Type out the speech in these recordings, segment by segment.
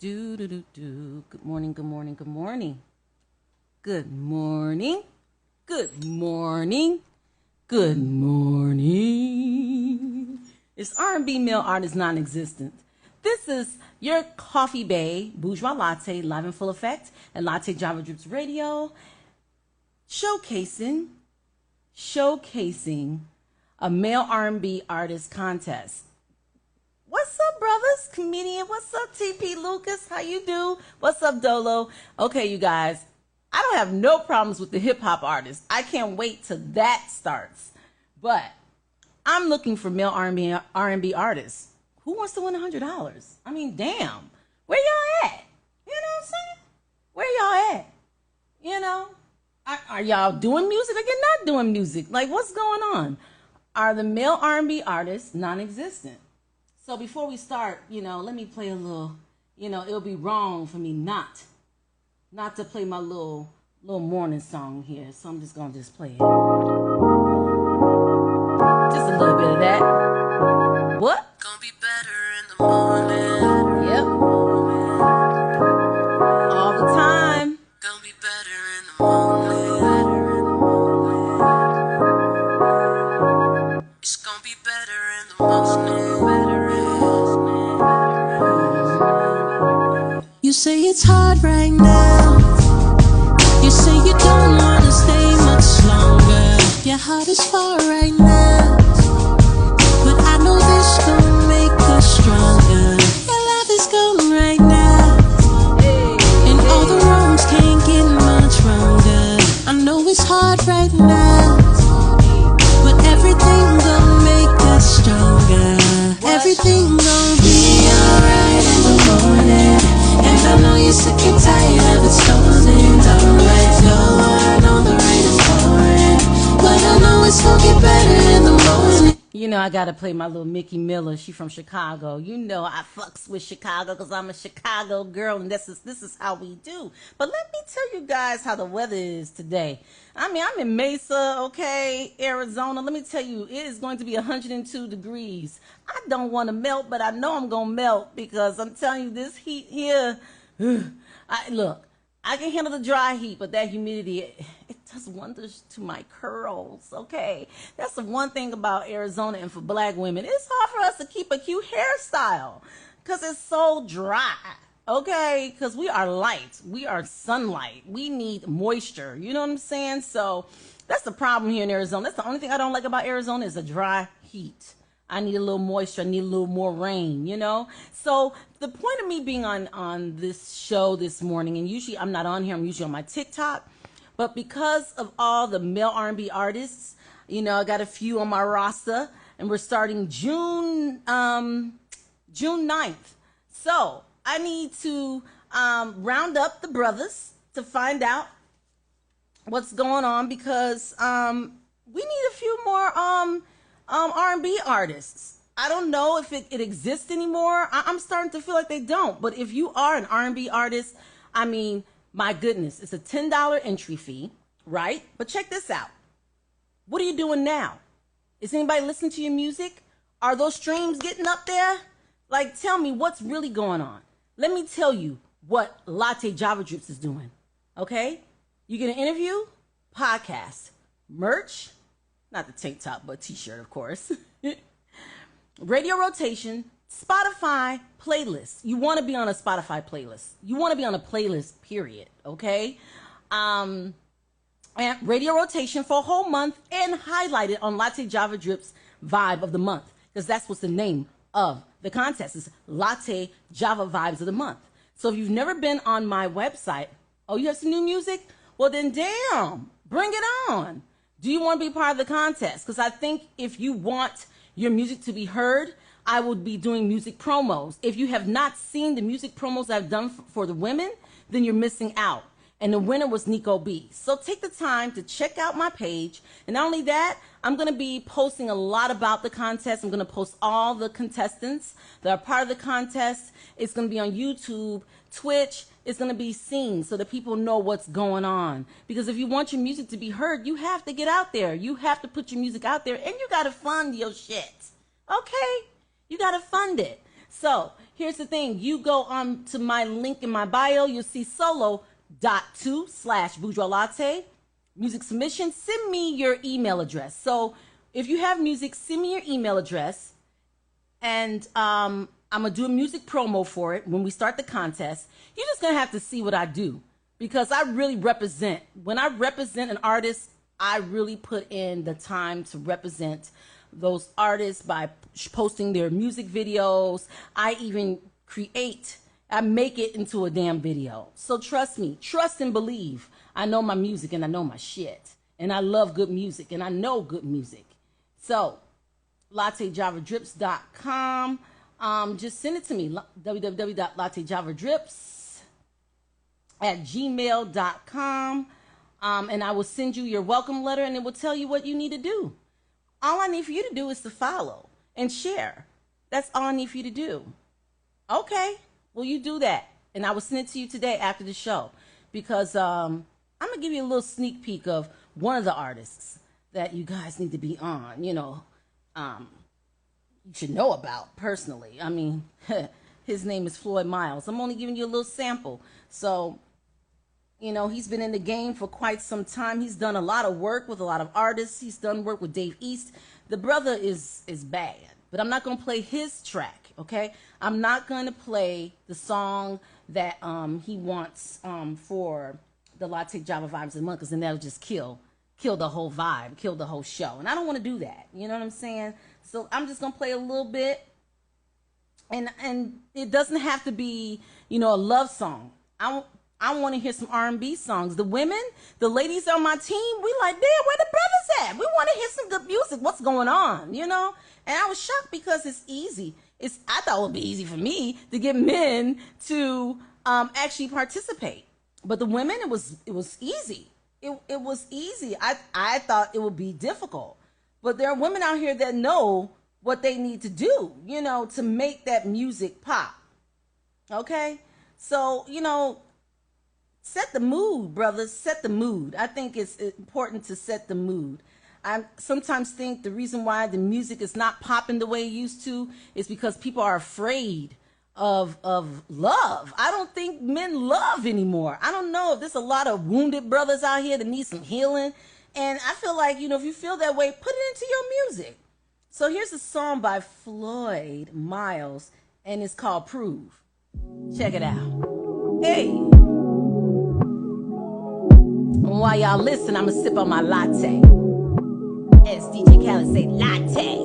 Do do do do. Good morning, good morning, good morning. Good morning. Good morning. Good morning. It's R&B Male artist Non Existent. This is your coffee bay, bourgeois latte, live in full effect, and Latte Java Drips Radio, showcasing a male R&B artist contest. What's up, brothers? Comedian. What's up, TP Lucas? How you do? What's up, Dolo? Okay, you guys, I don't have no problems with the hip-hop artists. I can't wait till that starts. But I'm looking for male R&B artists. Who wants to win $100? I mean, damn. Where y'all at? You know what I'm saying? Where y'all at? You know? Are y'all doing music or you're not doing music? Like, what's going on? Are the male R&B artists non-existent? So before we start, let me play a little, it'll be wrong for me not to play my little morning song here. So I'm just going to play it. Just a little bit of that. What? Gonna be better in the morning. Yep. All the time. Gonna be better in the morning. It's gonna be better in the morning. You say it's hard right now. You say you don't wanna stay much longer. Your heart is far right now, but I know this gon' make us stronger. Your love is gone right now, and all the wrongs can't get much wronger. I know it's hard right now, but everything gon' make us stronger. Everything gon' be alright in the morning. And I know you're sick and tired of it stoning. Alright, no, I know the rain is pouring, but I know it's gonna get better in the morning. I gotta play my little Mickey Miller. She from Chicago. I fucks with Chicago because I'm a Chicago girl, and this is how we do. But let me tell you guys how the weather is today. I mean, I'm in Mesa, okay, Arizona. Let me tell you, it is going to be 102 degrees. I don't want to melt, but I know I'm gonna melt because I'm telling you, this heat here. I can handle the dry heat, but that humidity, it does wonders to my curls, okay? That's the one thing about Arizona and for black women. It's hard for us to keep a cute hairstyle because it's so dry, okay? Because we are light. We are sunlight. We need moisture. You know what I'm saying? So that's the problem here in Arizona. That's the only thing I don't like about Arizona is the dry heat. I need a little moisture. I need a little more rain, So the point of me being on this show this morning, and usually I'm not on here, I'm usually on my TikTok, but because of all the male R&B artists, I got a few on my roster, and we're starting June 9th. So I need to round up the brothers to find out what's going on because we need a few more R&B artists. I don't know if it exists anymore. I'm starting to feel like they don't. But if you are an R&B artist, I mean, my goodness, it's a $10 entry fee, right? But check this out. What are you doing now? Is anybody listening to your music? Are those streams getting up there? Like, tell me what's really going on. Let me tell you what Latte Java Drips is doing, okay? You get an interview, podcast, merch, not the tank top, but t-shirt, of course. Radio rotation, Spotify playlist. You want to be on a Spotify playlist. You want to be on a playlist, period, okay? And radio rotation for a whole month and highlighted on Latte Java Drips Vibe of the Month because that's what's the name of the contest is Latte Java Vibes of the Month. So if you've never been on my website, oh, you have some new music? Well, then damn, bring it on. Do you want to be part of the contest? Because I think if you want your music to be heard, I will be doing music promos. If you have not seen the music promos I've done for the women, then you're missing out. And the winner was Nico B. So take the time to check out my page. And not only that, I'm going to be posting a lot about the contest. I'm going to post all the contestants that are part of the contest. It's going to be on YouTube, Twitch. It's going to be seen so that people know what's going on. Because if you want your music to be heard, you have to get out there. You have to put your music out there and you got to fund your shit. Okay? You got to fund it. So here's the thing. You go on to my link in my bio. You'll see solo.to/bourgeoislatte. Music submission. Send me your email address. So if you have music, send me your email address. And I'm going to do a music promo for it when we start the contest. You're just going to have to see what I do. Because I really represent. When I represent an artist, I really put in the time to represent those artists by posting their music videos. I even I make it into a damn video. So trust me, trust and believe. I know my music and I know my shit. And I love good music and I know good music. So, lattejavadrips.com. Just send it to me, www.lattejavadrips@gmail.com. And I will send you your welcome letter and it will tell you what you need to do. All I need for you to do is to follow and share. That's all I need for you to do. Okay, well, you do that. And I will send it to you today after the show. Because I'm going to give you a little sneak peek of one of the artists that you guys need to be on, you should know about personally. I mean, his name is Floyd Miles. I'm only giving you a little sample. So, he's been in the game for quite some time. He's done a lot of work with a lot of artists. He's done work with Dave East. The brother is bad, but I'm not going to play his track, okay? I'm not going to play the song that he wants for the Latte Java Vibes of the Month, because then that'll just kill the whole vibe, kill the whole show. And I don't want to do that. You know what I'm saying? So I'm just going to play a little bit. And it doesn't have to be, a love song. I want to hear some R&B songs. The women, the ladies on my team, we like, damn, where the brothers at? We want to hear some good music. What's going on, And I was shocked because it's easy. I thought it would be easy for me to get men to actually participate. But the women, it was easy. It was easy. I thought it would be difficult. But there are women out here that know what they need to do, to make that music pop. Okay? So, set the mood, brothers. Set the mood. I think it's important to set the mood. I sometimes think the reason why the music is not popping the way it used to is because people are afraid of love. I don't think men love anymore. I don't know if there's a lot of wounded brothers out here that need some healing. And I feel like, if you feel that way, put it into your music. So here's a song by Floyd Miles, and it's called Prove. Check it out. Hey. While y'all listen, I'm going to sip on my latte. As DJ Khaled say, latte.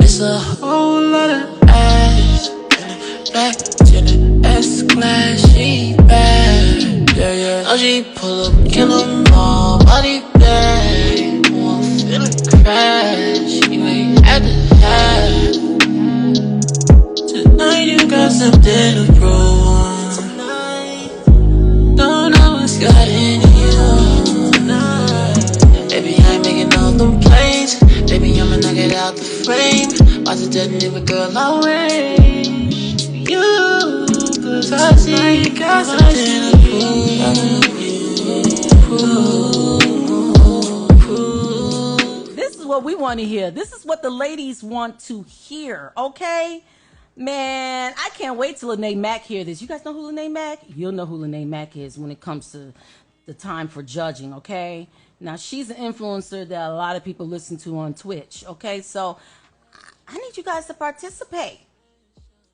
It's a whole lot of ass in the back to the S-Class, she bad. Yeah. Now she pull up, kill 'em all, body bag. Won't feel a crash, you ain't at the half. Tonight you got something to prove. Don't know what's got in you. Baby, I ain't making all them plays. Baby, I'ma knock it out the frame. About to detonate with girl, I'll wait. You, cause I see you got something to prove. This is what we want to hear. This is what the ladies want to hear, okay? Man, I can't wait till Lene Mack hear this. You guys know who Lene Mack? You'll know who Lene Mack is when it comes to the time for judging, okay? Now, she's an influencer that a lot of people listen to on Twitch, okay? So, I need you guys to participate,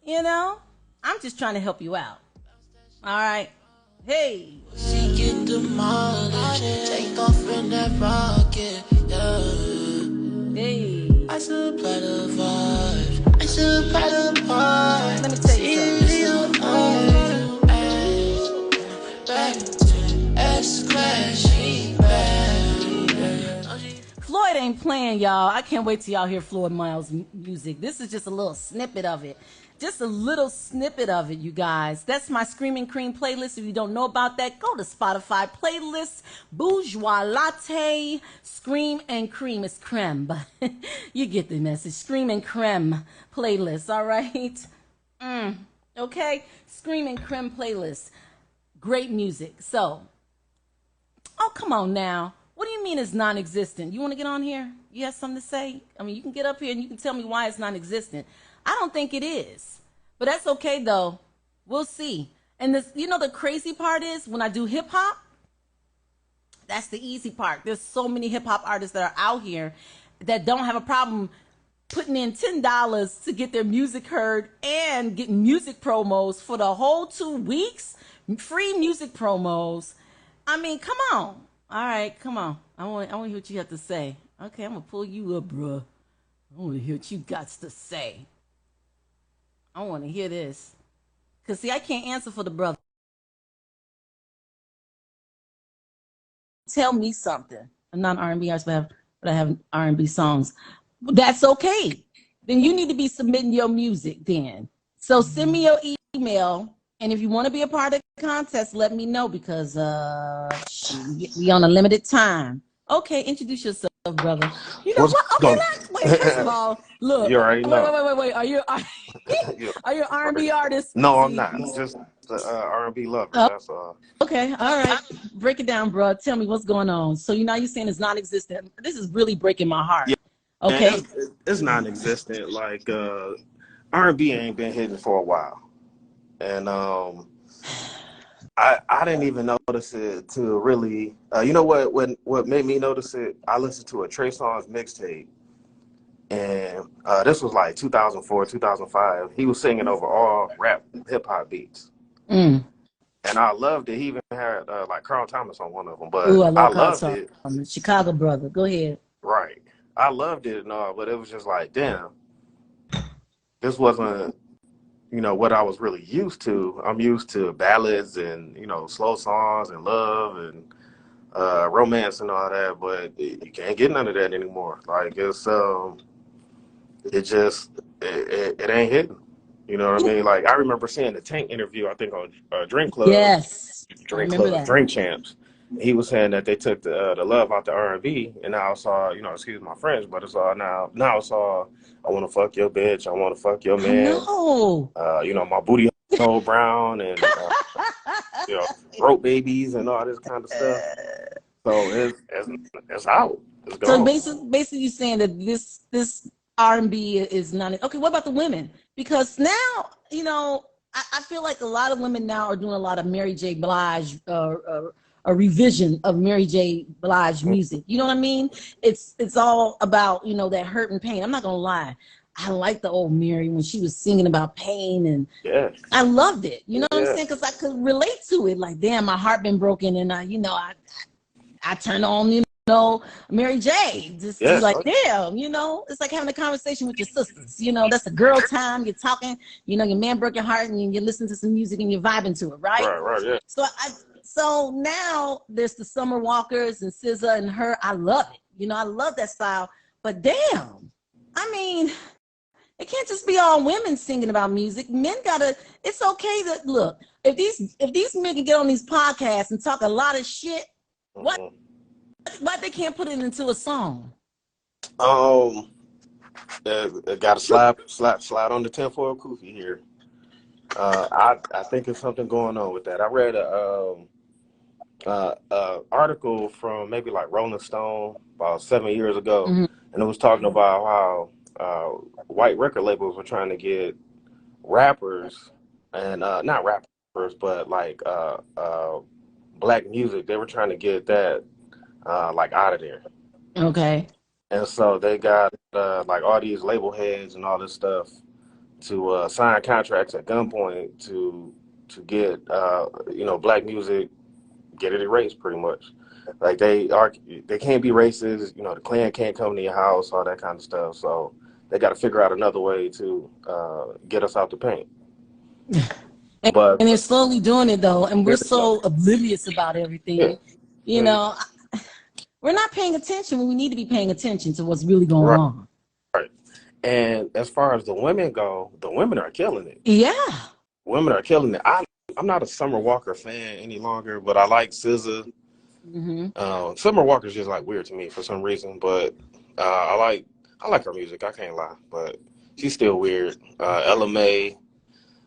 I'm just trying to help you out, all right? Hey. She get demolished, take off in that rocket, yeah. Hey. I supply the vibe, I supply the vibe. Let me tell you something. Back to S-Class, she bad. Floyd ain't playing, y'all. I can't wait till y'all hear Floyd Miles' music. This is just a little snippet of it. Just a little snippet of it, you guys. That's my Screaming Cream playlist. If you don't know about that, go to Spotify playlist, bourgeoislatte, Scream and Cream. It's creme, but you get the message. Scream and Creme playlist, all right? Okay? Scream and Creme playlist. Great music. So, oh, come on now. What do you mean it's non-existent? You want to get on here? You have something to say? I mean, you can get up here and you can tell me why it's non-existent. I don't think it is, but that's okay though. We'll see. And this, the crazy part is when I do hip hop, that's the easy part. There's so many hip hop artists that are out here that don't have a problem putting in $10 to get their music heard and getting music promos for the whole 2 weeks. Free music promos. I mean, come on. All right, come on. I want to hear what you have to say. Okay, I'm gonna pull you up, bruh. I want to hear what you got to say. I want to hear this. Cause see, I can't answer for the brother. Tell me something. I'm not an R&B artist, but I have R&B songs. That's okay. Then you need to be submitting your music then. So send me your email, and if you want to be a part of the contest, let me know because we on a limited time. Okay, introduce yourself, brother. You know what? Okay, wait. First of all, look. You already know. Wait. Are you an R&B artist? No, I'm not. Just the R&B lover. That's all. Okay, all right. Break it down, bro. Tell me what's going on. So you're saying it's non-existent. This is really breaking my heart. Yeah. Okay. It's non-existent. Like R&B ain't been hitting for a while, and I didn't even notice it to really. You know what made me notice it? I listened to a Trey Songz mixtape, and this was like 2004, 2005. He was singing over all rap hip hop beats. And I loved it. He even had like Carl Thomas on one of them. But I loved it. Chicago brother. Go ahead. Right. I loved it and all, but it was just like, damn, this wasn't, what I was really used to. I'm used to ballads and, slow songs and love and romance and all that, but you can't get none of that anymore. Like it's it ain't hitting. You know what I mean? Like I remember seeing the Tank interview, I think on Drink Club. Yes, Drink Club, Drink Champs. He was saying that they took the love out the R&B, and now it's all, excuse my French, but it's all now it's all I want to fuck your bitch, I want to fuck your man. No. My booty hole brown and throat babies and all this kind of stuff. So it's out. It's gone. So basically, you're saying that this R&B is not okay. What about the women? Because now, I feel like a lot of women now are doing a lot of Mary J. Blige, a revision of Mary J. Blige music. You know what I mean? It's all about, that hurt and pain. I'm not going to lie. I like the old Mary when she was singing about pain, and I loved it. You know what I'm saying? Because I could relate to it. Like, damn, my heart been broken, and I turn on, Mary J. Just like, damn, it's like having a conversation with your sisters. That's a girl time. You're talking, your man broke your heart, and you listen to some music and you're vibing to it, right? Right, yeah. So now there's the Summer Walkers and SZA and her. I love it. I love that style. But damn, I mean, it can't just be all women singing about music. Men it's okay to look. If these men can get on these podcasts and talk a lot of shit, why they can't put it into a song? Got to slide on the tinfoil kufi here. I think there's something going on with that. I read a article from maybe like Rolling Stone about 7 years ago, and it was talking about how white record labels were trying to get rappers and not rappers, but like black music. They were trying to get that like out of there. Okay. And so they got like all these label heads and all this stuff to sign contracts at gunpoint to get black music, get it erased pretty much. Like they can't be racist, the Klan can't come to your house, all that kind of stuff. So they got to figure out another way to get us out the paint. And they're slowly doing it though, and we're so oblivious about everything. We're not paying attention when we need to be paying attention to what's really going on. Right. And as far as the women go, the women are killing it. Yeah. Women are killing it. I'm not a Summer Walker fan any longer, but I like SZA. Summer Walker's just like weird to me for some reason, but I like her music. I can't lie, but she's still weird. Ella Mai,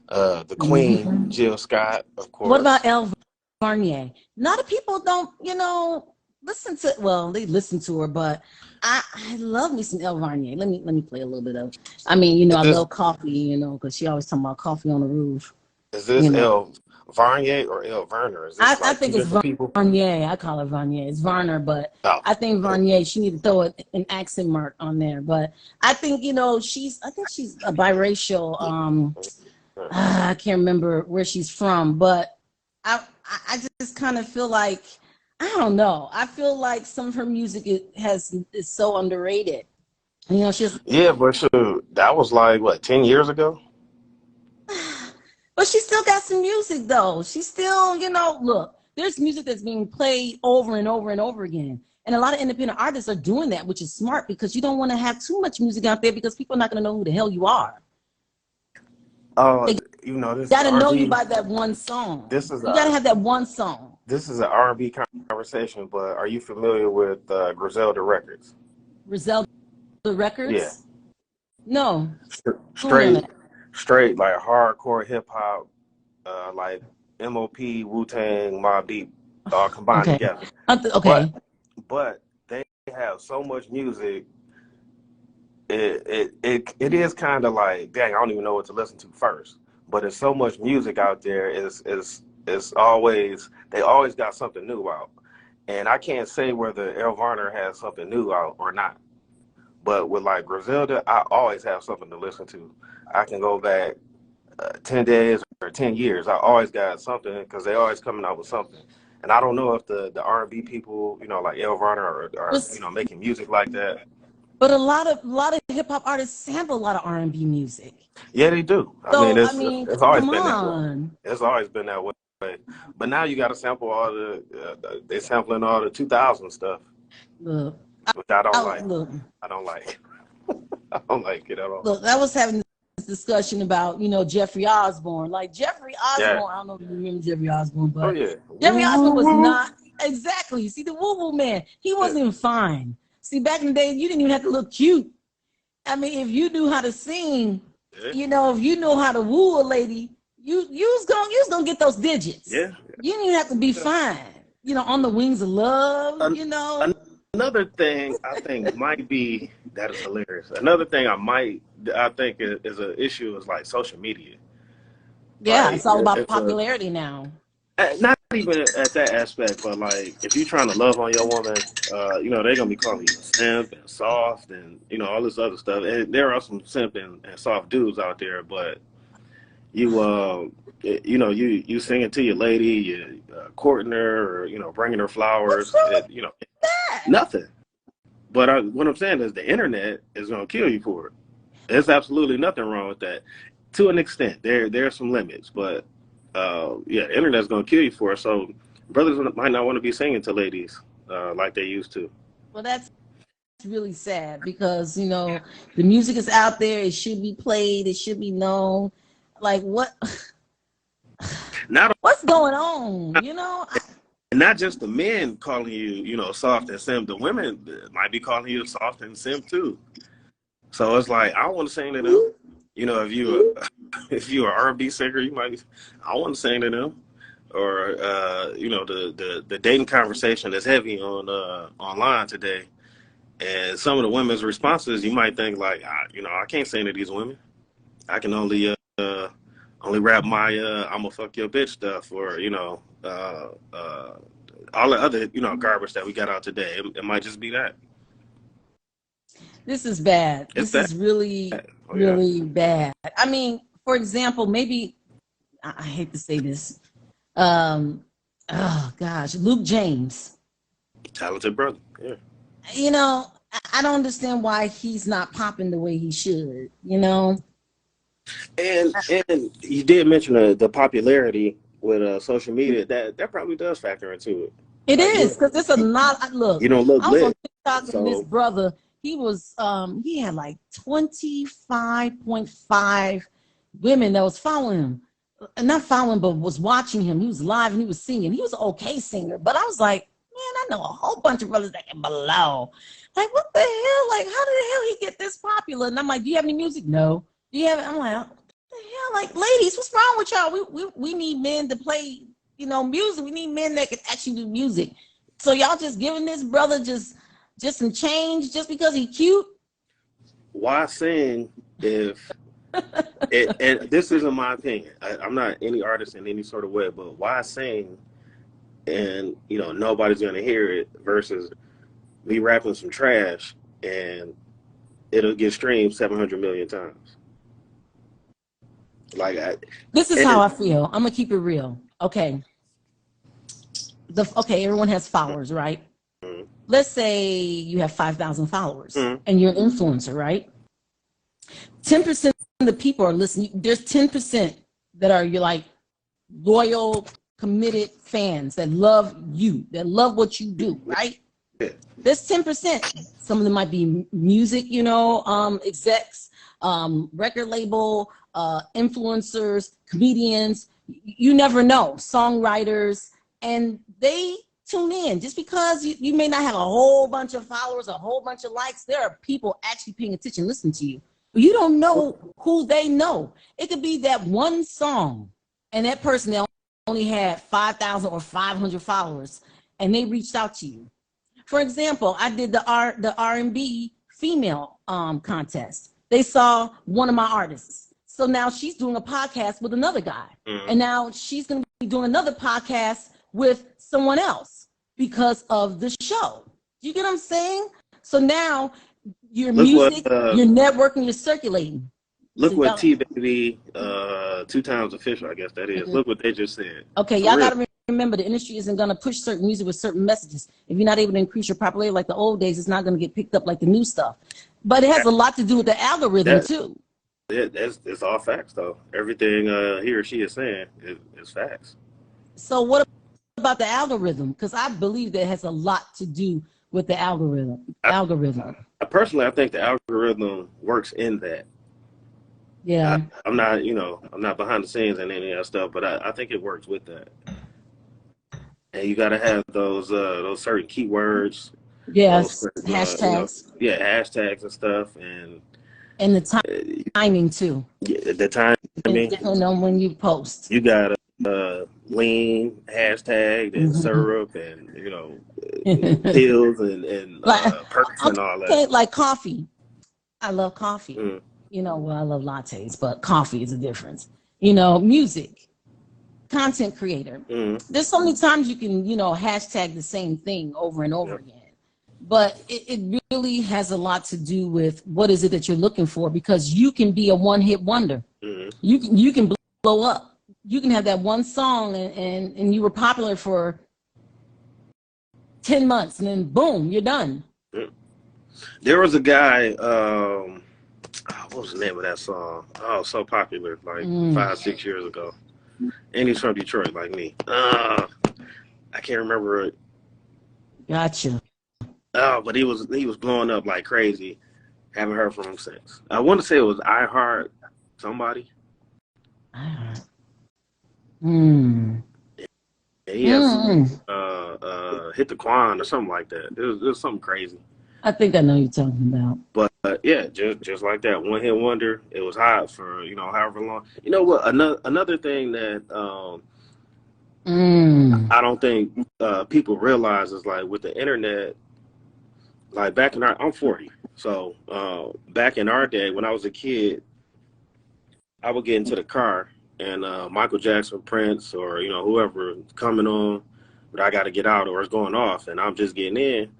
the Queen, Jill Scott, of course. What about Elle Varnier? A lot of people don't, listen to, well, they listen to her, but I love me some El Varnier. Let me play a little bit of. I mean, Is I this love coffee, because she always talking about coffee on the roof. is You this know, El Varnier or El Verner? Is this I like two think it's different people? Varnier. I call it Varnier. It's Varner, but Oh, I think okay. Varnier. She need to throw an accent mark on there. But I think I think she's a biracial. I can't remember where she's from, but I just kind of feel like I don't know. I feel like some of her music is so underrated. She's Yeah, but shoot, that was like what, 10 years ago? but she still got some music though. She still, look, there's music that's being played over and over and over again. And a lot of independent artists are doing that, which is smart because you don't want to have too much music out there because people are not going to know who the hell you are. Uh, They this is got to know you R&B. by that one song. This is You got to a have that one song. this is an R&B conversation. But are you familiar with Griselda Records? Griselda Yeah, Records? No. School me on straight, that. straight like hardcore hip hop, like MOP, Wu Tang, Mobb Deep, all combined Okay. together. But Okay. but they have so much music. It is kind of like, dang, I don't even know what to listen to first. But there's so much music out there. It's always, they always got something new out, and I can't say whether El Varner has something new out or not. But with like Griselda, I always have something to listen to. I can go back 10 days or 10 years. I always got something because they always coming out with something. And I don't know if the R&B people, like El Varner, are But, making music like that. but a lot of hip hop artists sample a lot of R&B music. Yeah, they do. I mean, So I mean, it's always come been that way. on. It's always been that way. But now you got to sample all they sampling all the 2000 stuff, Look, which I don't I, like. look, I don't like. I don't like it at all. look. I was having this discussion about Jeffrey Osborne. Like Jeffrey Yeah. Osborne, I don't know if you remember Jeffrey Osborne, Oh but yeah. Jeffrey Osborne was Woo. not exactly. See, the woo woo man, he Yeah. wasn't even fine. See, back in the day, you didn't even have to look cute. I mean, if you knew how to sing, Yeah. if you know how to woo a lady, you was gonna get those digits. Yeah. You didn't even have to be fine. On the wings of love. An- Another thing I think might be that is hilarious. Another thing I think is an issue is like social media. Yeah, Like it's all about it's a popularity now. not even at that aspect, but like if you're trying to love on your woman, they're gonna be calling you a simp and soft and all this other stuff. And there are some simp and soft dudes out there, but you you singing to your lady, you courting her, or bringing her What's flowers, wrong with that? nothing. But what I'm saying is the internet is gonna kill you for it. There's absolutely nothing wrong with that. To an extent, there's some limits, but the internet's gonna kill you for it. So brothers might not want to be singing to ladies like they used to. Well, that's really sad because the music is out there. It should be played. It should be known. Like Not what's going on? and not just the men calling you, soft and simp. The women might be calling you soft and simp too. So it's like I want to sing to them. If you if you're an R&B singer, I want to sing to them. Or the dating conversation is heavy on online today, and some of the women's responses you might think like, I can't sing to these women. I can only rap my I'm gonna fuck your bitch stuff, or all the other garbage that we got out today. It might just be that. This is bad. It's This that. is really, Oh, yeah. really bad. I mean, for example, maybe I hate to say this. Oh gosh, Luke James. Talented brother. Yeah. I don't understand why he's not popping the way he should. And you did mention the popularity with social media. That probably does factor into it. It Like is because it's a lot. Look, you don't look I was on lit. TikTok and this So brother. He had like 25.5 women that was following him. Not following, but was watching him. He was live and he was singing. He was an okay singer, but I was like, man, I know a whole bunch of brothers that can blow. Like, what the hell? Like, how did the hell he get this popular? And I'm like, do you have any music? No. Do you have it? I'm like, what the hell? Like, ladies, what's wrong with y'all? We need men to play, music. We need men that can actually do music. So y'all just giving this brother just some change just because he cute? Why sing if and this isn't my opinion. I'm not any artist in any sort of way, but why sing and nobody's gonna hear it versus me rapping some trash and it'll get streamed 700 million times. This is how I feel. I'm gonna keep it real. Okay. Everyone has followers, right? Mm-hmm. Let's say you have 5,000 followers, mm-hmm. and you're an influencer, right? 10% of the people are listening. There's 10% that are loyal, committed fans that love you, that love what you do, right? Yeah. There's 10%. Some of them might be music, execs, record label, influencers, comedians. You never know. Songwriters, and they tune in. Just because you may not have a whole bunch of followers, a whole bunch of likes, there are people actually paying attention, listening to you. You don't know who they know. It could be that one song, and that person that only had 5,000 or 500 followers, and they reached out to you. For example, I did the R&B Female contest. They saw one of my artists. So now she's doing a podcast with another guy. Mm-hmm. And now she's going to be doing another podcast with someone else because of the show. You get what I'm saying? So now your music, your networking, you're circulating. Look what T-Baby, 2 times official, I guess that is. Mm-hmm. Look what they just said. Okay, y'all got to remember the industry isn't going to push certain music with certain messages. If you're not able to increase your popularity like the old days, it's not going to get picked up like the new stuff. But it has a lot to do with the algorithm, too. It's all facts, though. Everything he or she is saying is facts. So what about the algorithm? Because I believe that has a lot to do with the algorithm. Personally, I think the algorithm works in that. Yeah. I'm not behind the scenes and any of that stuff, but I think it works with that. And you got to have those certain keywords. Yes, hashtags. Hashtags and stuff, and the timing too. Yeah, the timing. Depending on when you post. You got lean hashtag and syrup and pills and perks and all that. Okay, like coffee. I love coffee. Mm. I love lattes, but coffee is a difference. Music, content creator. Mm. There's so many times you can, hashtag the same thing over and over again. But it really has a lot to do with what is it that you're looking for, because you can be a one-hit wonder. Mm. You can blow up. You can have that one song and you were popular for 10 months and then boom, you're done. Mm. There was a guy, what was the name of that song? Oh, so popular, 5-6 years ago. And he's from Detroit, like me. I can't remember it. Gotcha. Oh, but he was blowing up like crazy. Haven't heard from him since. I want to say it was I Heart somebody. I Heart. Yeah, he has Hit the Quan or something like that. It was something crazy. I think I know what you're talking about. But yeah, just like that, one hit wonder. It was hot for however long. You know what? Another thing that I don't think people realize is with the internet. Back in I'm 40, so back in our day when I was a kid, I would get into the car and Michael Jackson, Prince, or whoever coming on, but I got to get out or it's going off, and I'm just getting in.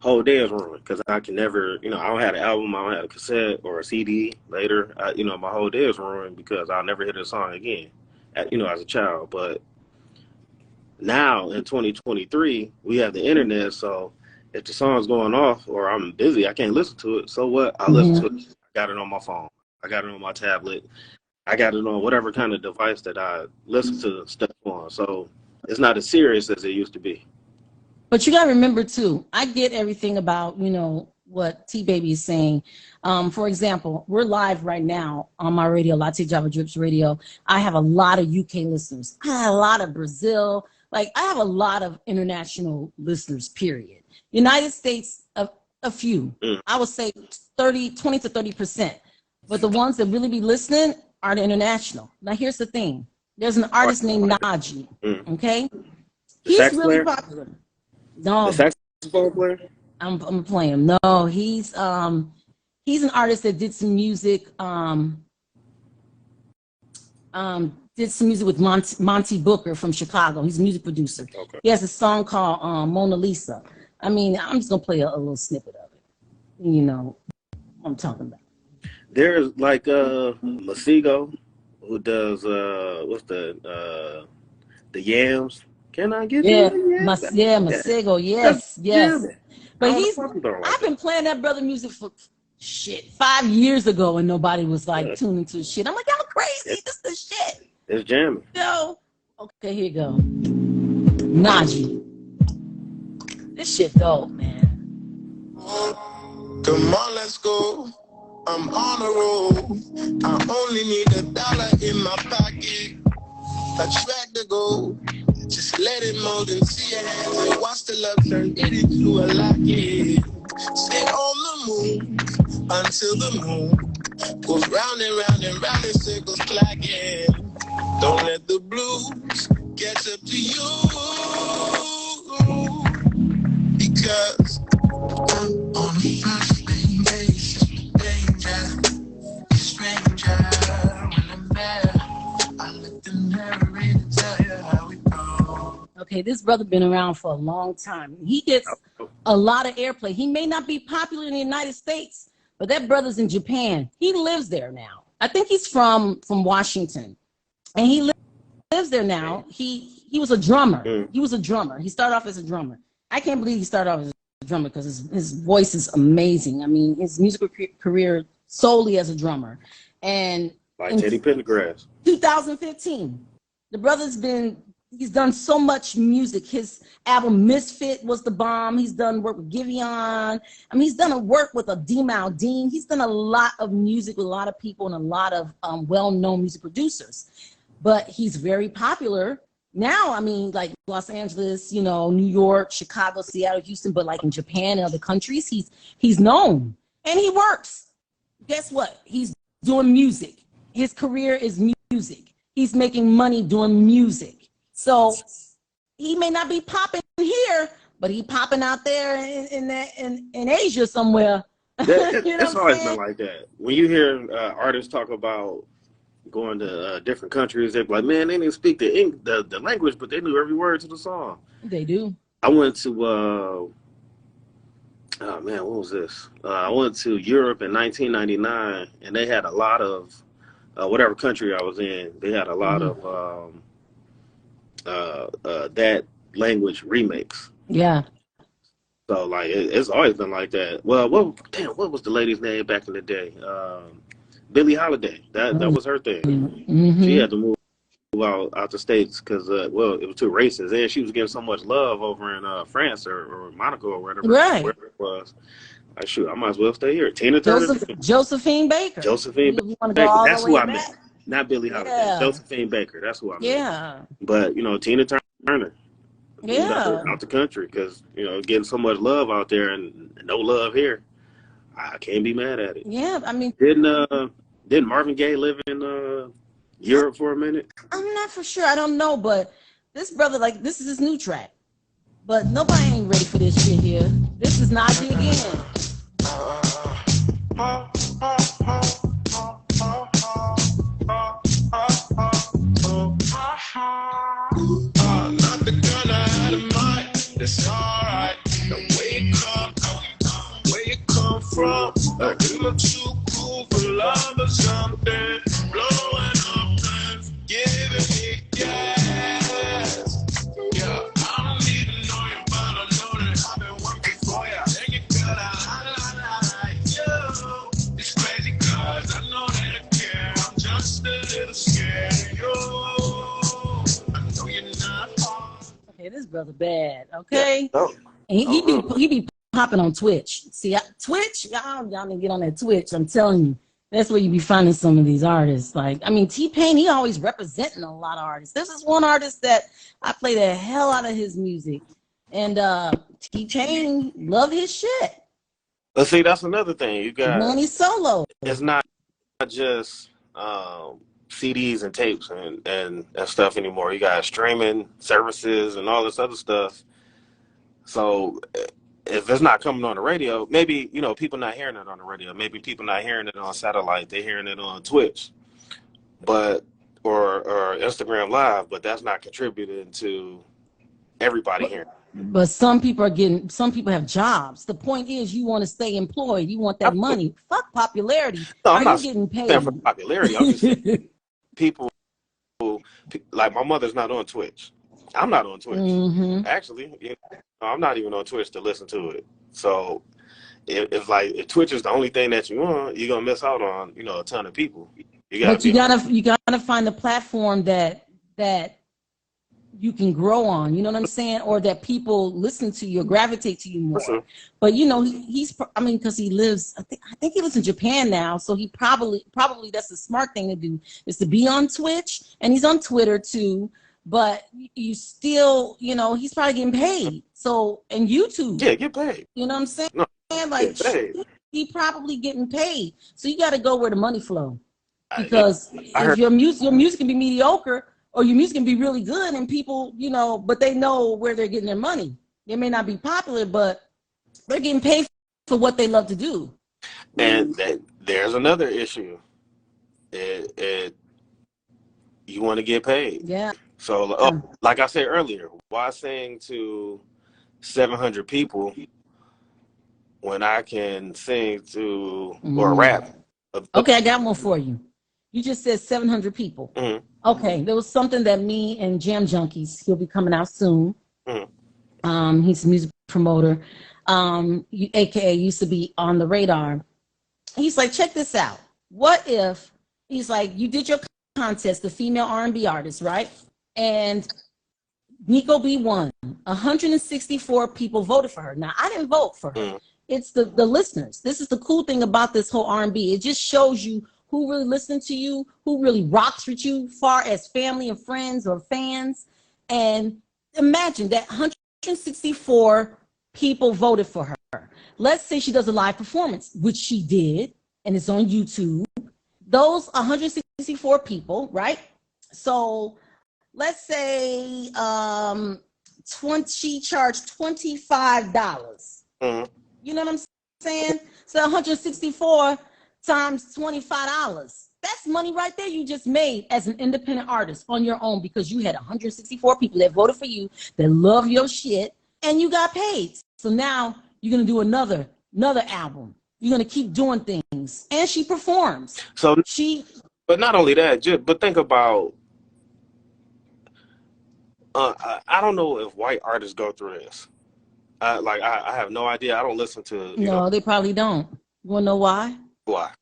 Whole day is ruined because I can never, I don't have an album, I don't have a cassette or a CD later. My whole day is ruined because I'll never hear the song again, as a child. But now in 2023, we have the internet, so if the song's going off or I'm busy, I can't listen to it. So what? I listen to it. I got it on my phone. I got it on my tablet. I got it on whatever kind of device that I listen to stuff on. So it's not as serious as it used to be. But you got to remember, too, I get everything about, what T-Baby is saying. For example, we're live right now on my radio, Latte Java Drips Radio. I have a lot of UK listeners. I have a lot of Brazil. I have a lot of international listeners, period. United States, a few. I would say 20 to 30%. But the ones that really be listening are the international. Now, here's the thing. There's an artist named Najee, okay? He's really popular. The No, saxophone player? I'm playing him. No, he's an artist that did some music with Monty Booker from Chicago. He's a music producer. Okay. He has a song called Mona Lisa. I mean, I'm just gonna play a little snippet of it. You know what I'm talking about. There's like Masego, who does what's the yams? Can I get you Yeah, the yams? Masego. That's Yes, yes. jamming. I But don't know why people don't like I've been playing that brother music for 5 years ago, and nobody was like that. tuning to shit. I'm like, y'all crazy. It, This is the shit. it's jamming. Yo. Okay, here you go. Najee. This shit dope, man. Come on, let's go. I'm on a roll. I only need $1 in my pocket. A track to go. Just let it mold and see your hands and watch the love turn it into a locket. Stay on the move until the moon goes round and round and round in circles clacking. Don't let the blues catch up to you, because I'm on a first name basis with danger. A stranger when I'm there, I let the narrator tell you how we go. Okay, this brother been around for a long time. He gets a lot of airplay. He may not be popular in the United States, but that brother's in Japan. He lives there now. I think he's from Washington, and he lives there now. He was a drummer. He was a drummer. He started off as a drummer. I can't believe he started off as a drummer because his voice is amazing. I mean, his musical career solely as a drummer. And Like Teddy Pendergrass. 2015, the brother's he's done so much music. His album Misfit was the bomb. He's done work with Giveon. I mean, he's done a work with a D-Mal Dean. He's done a lot of music with a lot of people and a lot of well-known music producers. But he's very popular now. I mean, like Los Angeles, New York, Chicago, Seattle, Houston, but like in Japan and other countries, he's known and he works. Guess what? He's doing music. His career is music. He's making money doing music. So he may not be popping here, but he popping out there in Asia somewhere. It's always been like that. When you hear artists talk about going to different countries, they're like, man, they didn't speak the language, but they knew every word to the song. They do. I went to oh man, what was this? I went to Europe in 1999, and they had a lot of whatever country I was in. They had a lot of that language remakes. Yeah. So like it's always been like that. Well, what was the lady's name back in the day? Billie Holiday. That was her thing. Mm-hmm. She had to move out the States because it was too racist, and she was getting so much love over in France or Monaco or wherever it was. Like, shoot, I might as well stay here. Tina Turner. Josephine Baker. Josephine Baker. That's who I meant. Not Billie Holiday. Yeah. Josephine Baker. That's who I meant. Yeah. But Tina Turner. Yeah. Out the country because getting so much love out there and no love here. I can't be mad at it. Yeah, I mean, didn't Marvin Gaye live in Europe for a minute? I'm not for sure. I don't know, but this brother, like, this is his new track. But nobody ain't ready for this shit here. This is Najee again. Not the gun I had in mind. It's alright. The way you come, where you come from. You look too cool for love or something. Blowing up and giving me gas. Yeah, I don't need to know you, but I know that I've been working for you. And you got I like you. It's crazy cause I know that I care. I'm just a little scared of you. I know you're not. Okay, this brother bad. Okay, Yeah. Oh. And he be popping on Twitch. See, Twitch, y'all need to get on that Twitch. I'm telling you, that's where you be finding some of these artists. Like, I mean, T-Pain, he always representing a lot of artists. This is one artist that I play the hell out of his music, and T-Pain love his shit. Let's see, that's another thing. You got Money solo. It's not just CDs and tapes and stuff anymore. You got streaming services and all this other stuff. So if it's not coming on the radio, maybe, people not hearing it on the radio. Maybe people not hearing it on satellite. They're hearing it on Twitch, or Instagram Live, but that's not contributing to everybody hearing it. But some people have jobs. The point is you want to stay employed. You want that money. Fuck popularity. No, I'm not getting paid for popularity. I'm just saying people, like my mother's not on Twitch. I'm not on Twitch. Mm-hmm. Actually, I'm not even on Twitch to listen to it. So if Twitch is the only thing that you want, you're gonna miss out on a ton of people. You gotta find the platform that you can grow on, you know what I'm saying, or that people listen to you or gravitate to you more. Sure. But because he lives, I think he lives in Japan now, so he probably that's the smart thing to do is to be on Twitch, and he's on Twitter too. But you still, he's probably getting paid. So, and YouTube, get paid. You know what I'm saying? No, like he probably getting paid. So you got to go where the money flow, because if your music can be mediocre. Or your music can be really good, and people, but they know where they're getting their money. They may not be popular, but they're getting paid for what they love to do. And there's another issue. You want to get paid. Yeah. So, like I said earlier, why sing to 700 people when I can sing to or rap? Okay, I got one for you. You just said 700 people. Mm-hmm. Okay, there was something that me and Jam Junkies, he'll be coming out soon. Mm-hmm. He's a music promoter, aka used to be on the radar. He's like, check this out. What if, he's like, you did your contest, the female R&B artist, right? And Nico B won. 164 people voted for her. Now, I didn't vote for her. Mm-hmm. It's the listeners. This is the cool thing about this whole R&B. It just shows you who really listens to you, who really rocks with you, far as family and friends or fans. And imagine that 164 people voted for her. Let's say she does a live performance, which she did, and it's on YouTube. Those 164 people, right? So let's say she charged $25. Mm-hmm. You know what I'm saying? So 164 times $25. That's money right there you just made as an independent artist on your own, because you had 164 people that voted for you, that love your shit, and you got paid. So now you're going to do another album. You're going to keep doing things. And she performs. But not only that, but think about, I don't know if white artists go through this. I have no idea. I don't listen to. No, they probably don't. You want to know why? Why?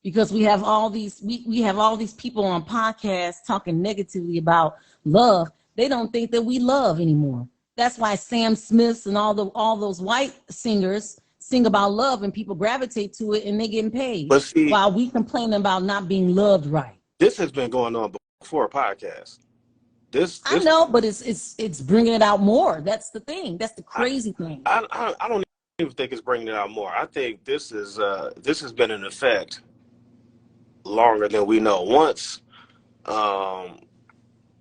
Because we have all these people on podcasts talking negatively about love. They don't think that we love anymore. That's why Sam Smiths and all those white singers sing about love, and people gravitate to it, and they getting paid. But see, while we complain about not being loved right. This has been going on before a podcast. I know, but it's bringing it out more. That's the thing. That's the crazy thing. I don't even think it's bringing it out more. I think this has been in effect longer than we know. Once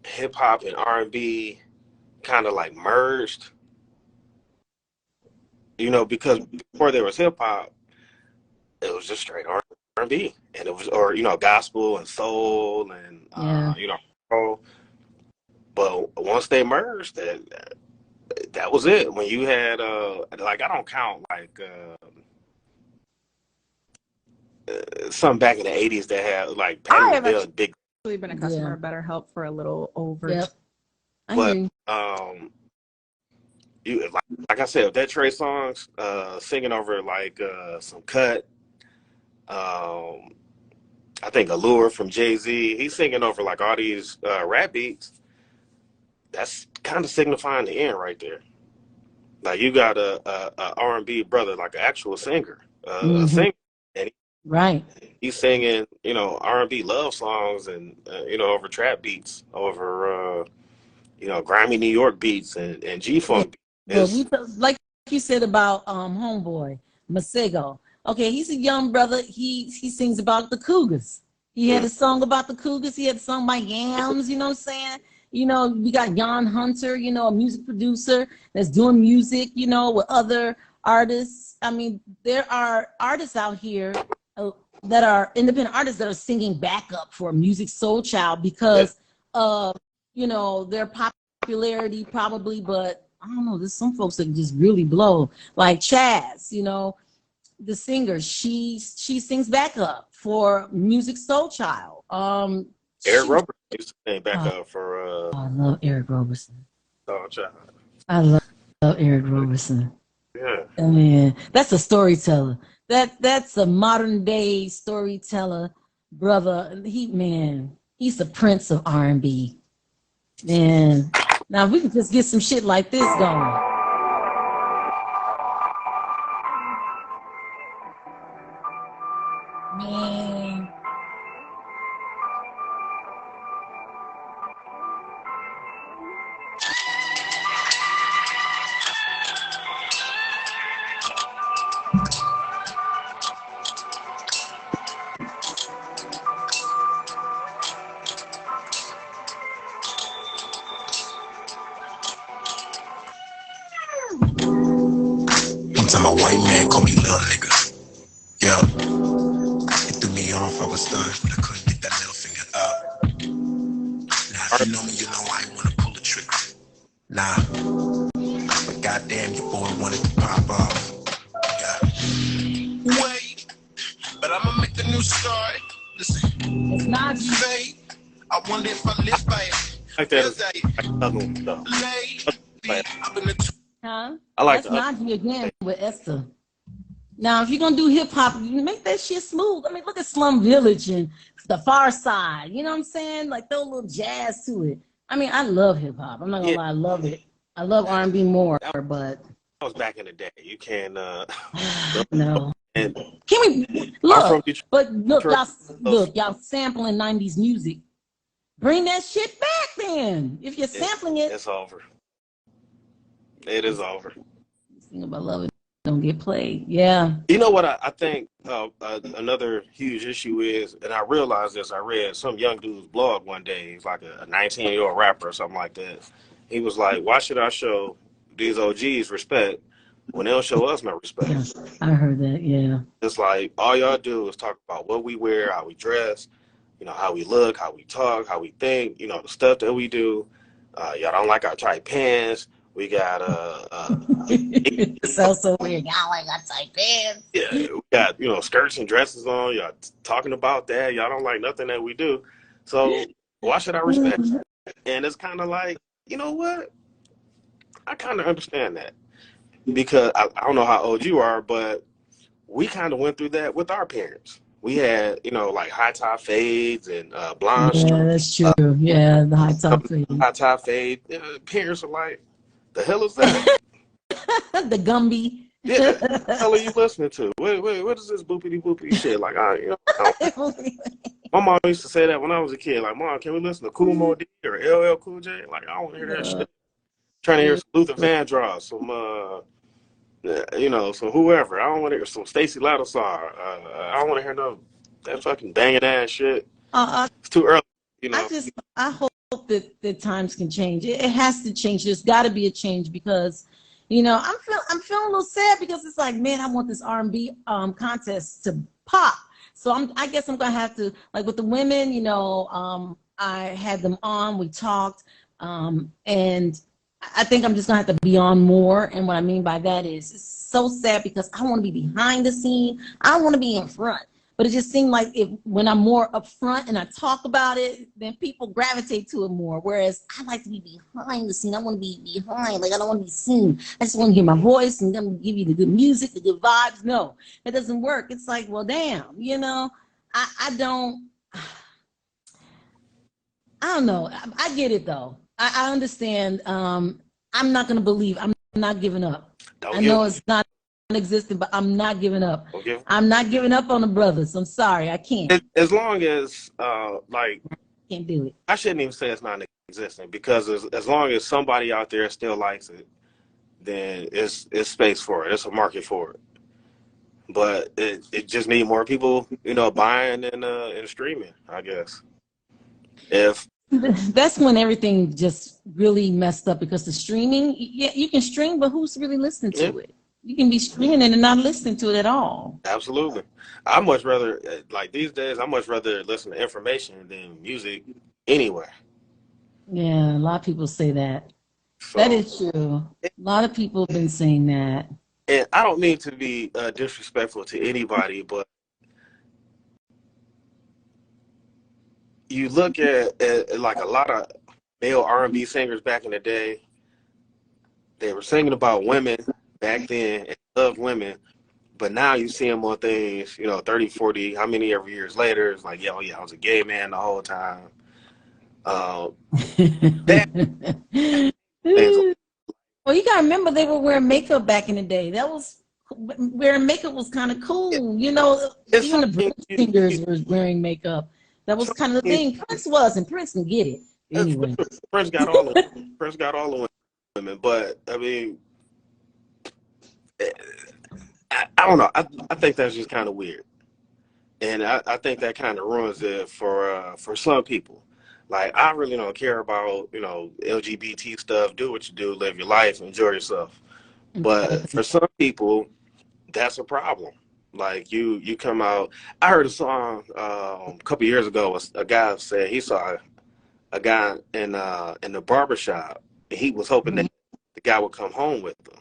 hip hop and R&B kind of like merged, because before there was hip hop, it was just straight R&B, and it was gospel and soul and soul. But once they merged, that was it. When you had I don't count some back in the 80s that had like Patti LaBelle, big. I've been a customer of BetterHelp for a little over. Yep. But like I said, that Trey Songz singing over some Cut, I think Allure from Jay-Z, he's singing over like all these rap beats. That's kind of signifying the end right there. Like you got a R&B brother, like an actual singer, a singer, and right. He's singing, R&B love songs and over trap beats, over grimy New York beats and G-funk. Well, like you said about homeboy Masego. Okay, he's a young brother. He sings about the Cougars. He had a song about the Cougars. He had a song by Yams. You know what I'm saying? You know, we got Jan Hunter, you know, a music producer that's doing music, you know, with other artists. I mean, there are artists out here that are independent artists that are singing backup for Music Soul Child because of, you know, their popularity probably, but I don't know, there's some folks that just really blow, like Chaz, you know, the singer, she sings backup for Music Soul Child. Eric Roberts used to sing backup for I love Eric Roberson. Soul Child. I love Eric Roberson. Yeah. I mean, that's a storyteller. That's a modern day storyteller, brother. He's the prince of R&B. Man, now if we can just get some shit like this going. Man. One time a white man called me little nigga. Yeah. He threw me off, I was stunned, but I couldn't get that middle finger up. Now if you know me, you know I ain't wanna pull the trigger. Nah. But goddamn, your boy wanted to pop off. Yeah. Wait, but I'ma make a new start. Listen. It's not fate. I wonder if I live by it. Like that. Huh? I like That's Najee again with Esther. Now, if you're gonna do hip hop, you make that shit smooth. I mean, look at Slum Village and The Far Side. You know what I'm saying? Like throw a little jazz to it. I mean, I love hip hop. I'm not gonna lie, I love it. I love R&B more, but that was back in the day. You can't. No. And can we look? But look, y'all sampling '90s music. Bring that shit back, then. If you're sampling it, it's over. It is over. This thing about love it don't get played. Yeah. You know what I think another huge issue is, and I realized this. I read some young dude's blog one day. He's like a 19-year-old rapper or something like that. He was like, "Why should I show these OGs respect when they don't show us no respect?" Yeah, I heard that. Yeah. It's like all y'all do is talk about what we wear, how we dress, you know, how we look, how we talk, how we think, you know, the stuff that we do. Y'all don't like our tight pants. We got so weird. Y'all like our tight pants. Yeah, we got, you know, skirts and dresses on. Y'all talking about that. Y'all don't like nothing that we do. So why should I respect that? And it's kind of like, you know what? I kind of understand that because I don't know how old you are, but we kind of went through that with our parents. We had, you know, like high top fades and blonde. Yeah, that's true. Yeah, the high top fade. High top fade. Parents are like, the hell is that? The Gumby. Yeah, what the hell are you listening to? Wait, what is this boopity boopity shit? Like, my mom used to say that when I was a kid. Like, Mom, can we listen to Kool Moe Dee or LL Cool J? Like, I don't want to hear that shit. Trying to hear some Luther Vandross, some you know, some whoever. I don't want to hear some Stacey Lattisaw. I don't want to hear no that fucking banging ass shit. It's too early, you know. I hope that times can change. It has to change. There's got to be a change because, you know, I'm feeling a little sad because it's like, man, I want this R&B contest to pop. So I guess I'm gonna have to, like with the women, you know, I had them on, we talked, and I think I'm just gonna have to be on more. And what I mean by that is it's so sad because I want to be behind the scene. I don't want to be in front. But it just seemed like when I'm more up front and I talk about it, then people gravitate to it more. Whereas I like to be behind the scene. I want to be behind. Like, I don't want to be seen. I just want to hear my voice and then give you the good music, the good vibes. No, it doesn't work. It's like, well, damn, you know, I don't know. I get it, though. I understand. I'm not going to believe. I'm not giving up. I know it's not non-existent, but I'm not giving up. Okay. I'm not giving up on the brothers. I'm sorry, I can't. As long as like, can't do it. I shouldn't even say it's non-existent because as long as somebody out there still likes it, then it's space for it. It's a market for it. But it just need more people, you know, buying and streaming, I guess. If That's when everything just really messed up because the streaming, yeah, you can stream, but who's really listening Yeah, to it? You can be streaming it and not listening to it at all. absolutely. I much rather like these days. I much rather listen to information than music anyway. Yeah, a lot of people say that. That So, is true. A lot of people have been saying that. and I don't mean to be disrespectful to anybody, but you look at like a lot of male R&B singers back in the day. They were singing about women back then and loved women, but now you see them on things, 30, 40, how many ever years later, it's like, yo, yeah, I was a gay man the whole time. That things, Well, you gotta remember they were wearing makeup back in the day. That was wearing makeup was kind of cool. it's Even the something British singers were wearing makeup. That was kind of the thing. Prince was, and Prince can get it anyway. Prince got all the women, but I mean, I don't know. I think that's just kind of weird, and I think that kind of ruins it for some people. Like I really don't care about LGBT stuff. Do what you do, live your life, enjoy yourself. But for some people, that's a problem. Like you come out. I heard a song a couple years ago. A guy said he saw a guy in the barber shop. And he was hoping that the guy would come home with him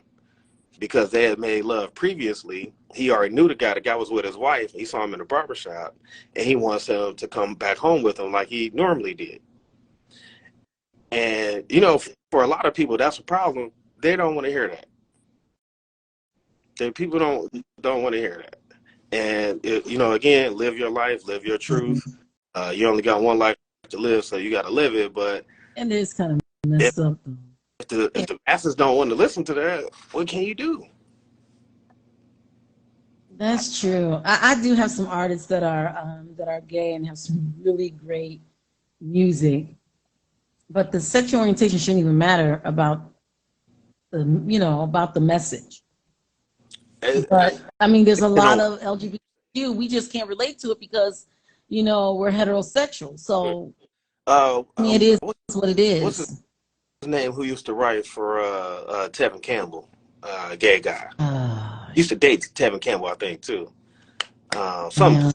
because they had made love previously. He already knew the guy. The guy was with his wife. He saw him in the barber shop, and he wants him to come back home with him like he normally did. And for a lot of people, that's a problem. They don't want to hear that. People don't want to hear that. And again, live your life, live your truth. You only got one life to live, so you got to live it. But And it's kind of messed up though. if the masses don't want to listen to that, what can you do? That's true. I do have some artists that are gay and have some really great music, but the sexual orientation shouldn't even matter about the message. But I mean, there's a lot of LGBTQ. We just can't relate to it because we're heterosexual. So I mean, it is what it is. What's his name? Who used to write for Tevin Campbell? Gay guy. Used to date Tevin Campbell, I think, too. I don't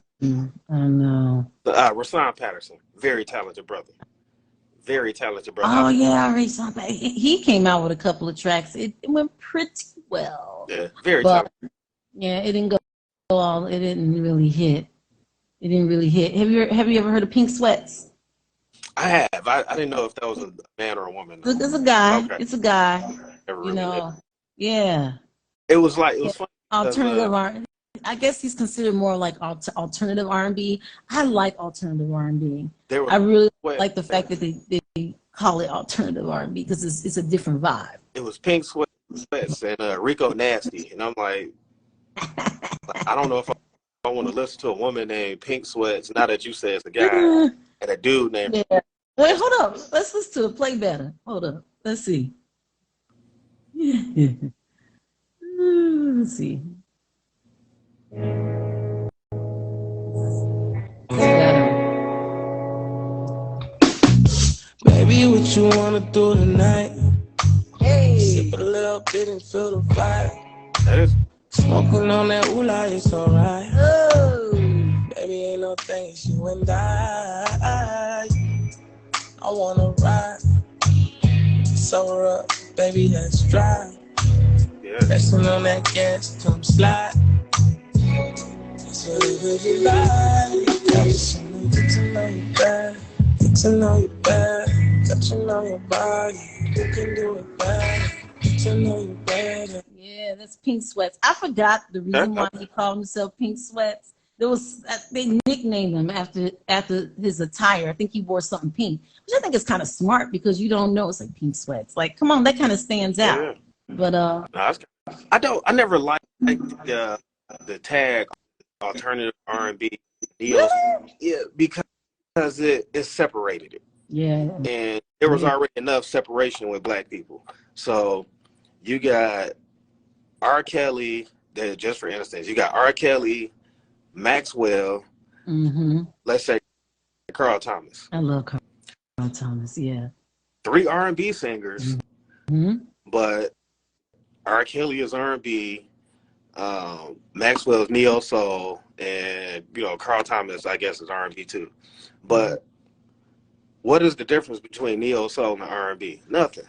know. Rasan Patterson, very talented brother. Very talented brother. Oh yeah, I already saw that. He came out with a couple of tracks. It went pretty well. Yeah, very talented. Yeah, it didn't go all. It didn't really hit. It didn't really hit. Have you ever heard of Pink Sweats? I have. I didn't know if that was a man or a woman. It's a guy. Okay. It's a guy. Never really did. Yeah. It was funny. Alternative R. I guess he's considered more like alternative R&B. I like alternative R&B. I really like the fact that they call it alternative R&B because it's a different vibe. It was Pink Sweats and Rico Nasty, and I'm like I don't know if I want to listen to a woman named Pink Sweats. Now that you say it's a guy and a dude named. Yeah. Wait, hold up. Let's listen to it. Play better. Hold up. Let's see. Let's see. Baby, what you wanna do tonight? Hey. Sip a little bit and feel the vibe. That is. Smoking on that oolah, it's alright. Oh. Baby, ain't no thing, it's you and I wanna ride. Sober up, baby, let's drive. Yeah. Pressing on that gas, come slide. That's what it really like. Got you some get to know you better. Get to know you better. Got you know your body. You can do it better. Get to know you better. Yeah, that's Pink Sweats. I forgot the reason why he called himself Pink Sweats. They nicknamed him after his attire. I think he wore something pink, which I think is kind of smart because you don't know it's like Pink Sweats. Like, come on, that kind of stands out. Yeah. But I never liked the tag alternative R&B. Yeah, because it separated it. Yeah. And there was already enough separation with black people. So you got R. Kelly, just for instance, you got R. Kelly, Maxwell, let's say Carl Thomas. I love Carl Thomas, yeah. 3 R&B singers, Mm-hmm. but R. Kelly is R&B, Maxwell's neo soul, and Carl Thomas, I guess, is R&B too. But what is the difference between neo soul and R&B? Nothing.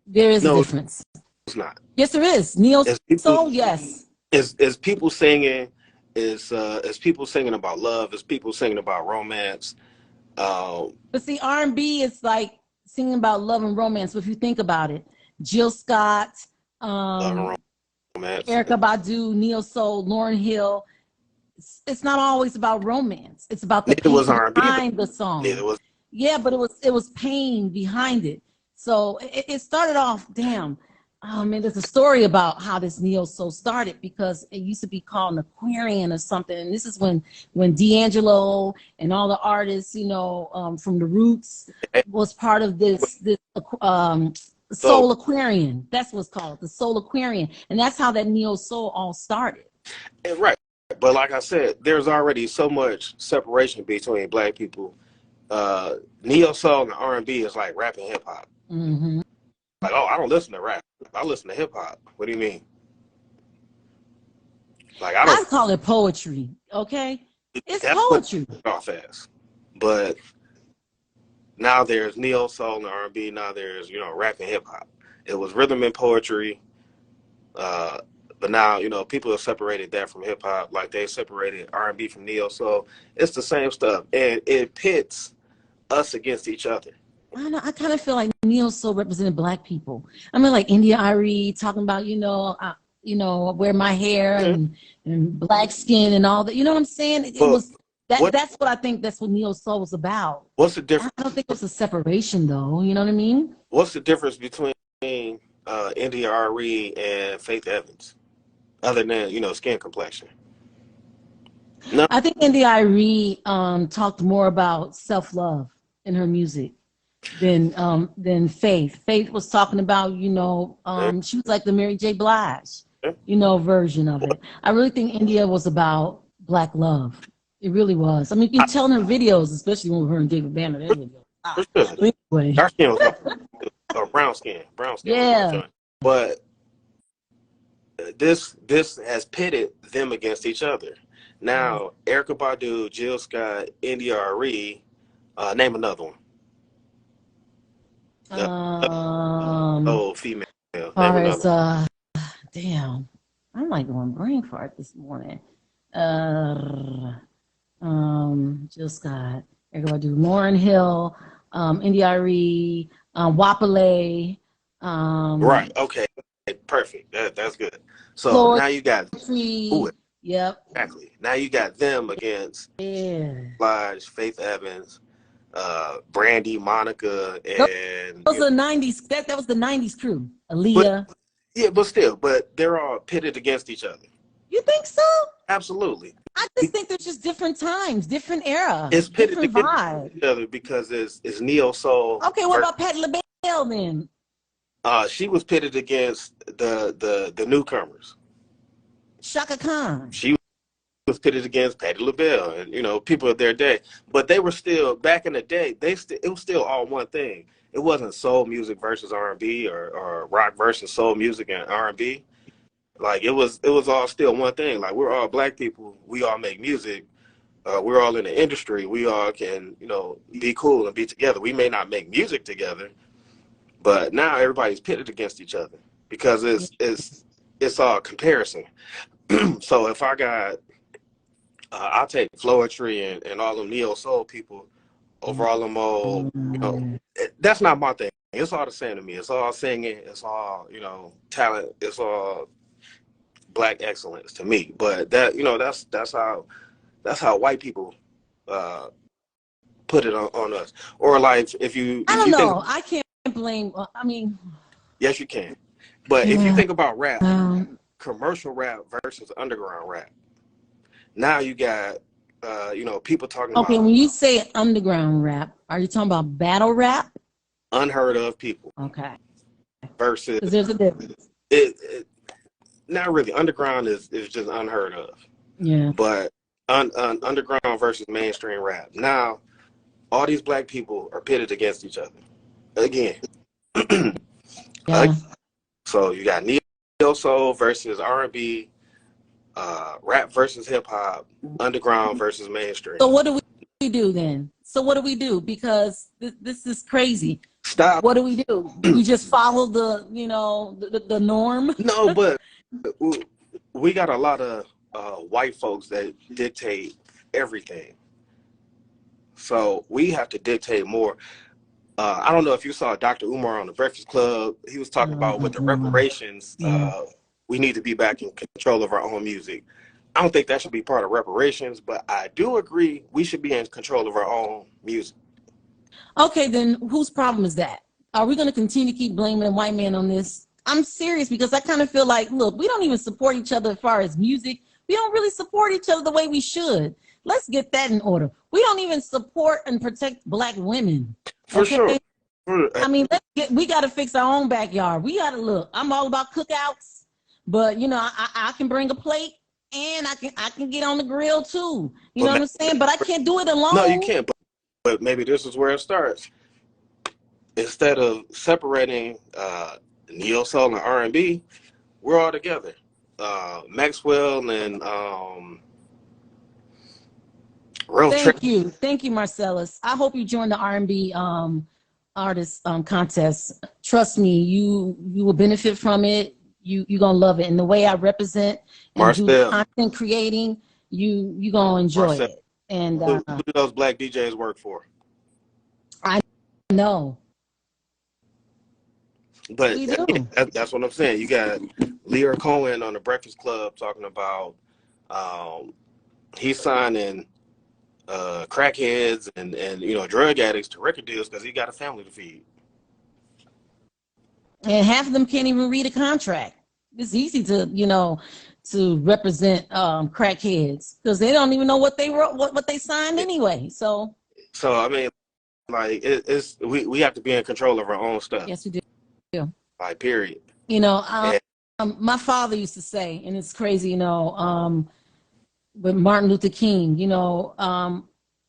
There is a No, difference. it's not. Yes, there is. Neo soul, yes. Is people singing? Is people singing about love? Is people singing about romance? But see, R&B is like singing about love and romance. But if you think about it, Jill Scott, Love and romance. Erykah Badu, neo soul, Lauryn Hill. It's not always about romance. It's about the pain behind the song. Yeah, but it was pain behind it. So it started off, damn. Oh man, there's a story about how this neo soul started, because it used to be called an Aquarian or something. And this is when D'Angelo and all the artists, from the Roots was part of this Soul Aquarian. That's what's called, the Soul Aquarian. And that's how that neo soul all started. Right. But like I said, there's already so much separation between black people. Neo soul and R&B is like rap and hip hop. Mm-hmm. Like, I don't listen to rap. I listen to hip hop. What do you mean? Like, I call it poetry. Okay, it's poetry. Off fast. But now there's neo soul and R&B. Now there's rap and hip hop. It was rhythm and poetry. But now, people have separated that from hip hop, like they separated R&B from neo soul. It's the same stuff, and it pits us against each other. I don't know. I kind of feel like neo soul represented black people. I mean, like India Arie talking about, wear my hair and black skin and all that. You know what I'm saying? That's what I think. That's what neo soul was about. What's the difference? I don't think it's a separation, though. You know what I mean? What's the difference between India Arie and Faith Evans, other than skin complexion? No. I think India Arie talked more about self-love in her music than Faith. Faith was talking about, she was like the Mary J. Blige, version of it. I really think India was about black love. It really was. I mean, you tell in her videos, especially when we her and David Banner. Anyway. Dark skin was brown skin. Yeah. But this has pitted them against each other. Now, Erykah Badu, Jill Scott, India Arie, name another one. Female. Damn, I'm like going brain fart this morning. Jill Scott, Erykah Badu, Lauryn Hill, India Arie, Wapale. Right. Okay. Perfect. That's good. So now you got. Yep. Exactly. Now you got them against Blige, Faith Evans, Brandy, Monica, and those are the 90s. That was the 90s crew. Aaliyah. But they're all pitted against each other. You think so? Absolutely. I just think they're just different times, different era. It's pitted against each other because it's neo soul. Okay, what about Patti LaBelle then? She was pitted against the newcomers. Shaka Khan. She was pitted against Patti LaBelle and people of their day, but they were still back in the day. It was still all one thing. It wasn't soul music versus R&B or rock versus soul music and R&B. Like it was all still one thing. Like we're all black people. We all make music. We're all in the industry. We all can be cool and be together. We may not make music together, but now everybody's pitted against each other because it's all comparison. So if I got, I'll take Floetry and all them neo soul people over all them old, that's not my thing. It's all the same to me. It's all singing. It's all, talent. It's all black excellence to me. But that, that's how white people put it on us. Or like if you, I don't know. I can't blame. I mean, yes, you can. But if you think about rap. Commercial rap versus underground rap. Now you got, people talking about. Okay, when you say underground rap, are you talking about battle rap? Unheard of people. Okay. Versus. There's a difference. Not really. Underground is just unheard of. Yeah. But underground versus mainstream rap. Now, all these black people are pitted against each other again. Yeah. So you got neo soul versus R&B, rap versus hip hop, underground versus mainstream. So what do we do then? So what do we do? Because this is crazy. Stop. What do we do? Do we just follow the, you know, the norm? No, but we got a lot of white folks that dictate everything. So we have to dictate more. I don't know if you saw Dr. Umar on the Breakfast Club. He was talking about with the reparations, we need to be back in control of our own music. I don't think that should be part of reparations, but I do agree we should be in control of our own music. Okay, then whose problem is that? Are we going to continue to keep blaming the white man on this? I'm serious, because I kind of feel like, look, we don't even support each other as far as music. We don't really support each other the way we should. Let's get that in order. We don't even support and protect black women. For sure. I mean, we got to fix our own backyard. We got to look. I'm all about cookouts, but you know, I can bring a plate and I can get on the grill too. You know what I'm saying? But I can't do it alone. No, you can't. But maybe this is where it starts. Instead of separating neo soul and R&B, we're all together. Maxwell and Thank you, Marcellus. I hope you join the R&B artist contest. Trust me, you will benefit from it. You're gonna love it. And the way I represent and do content creating, you gonna enjoy it. And who do those black DJs work for? I know. But that's what I'm saying. You got Lear Cohen on the Breakfast Club talking about he's signing crackheads and you know, drug addicts to record deals because he got a family to feed. And half of them can't even read a contract. It's easy to, you know, to represent crackheads because they don't even know what they wrote, what they signed anyway. So I mean, like we have to be in control of our own stuff. Yes, we do. Like, period. You know, my father used to say, and it's crazy, you know, with Martin Luther King, you know,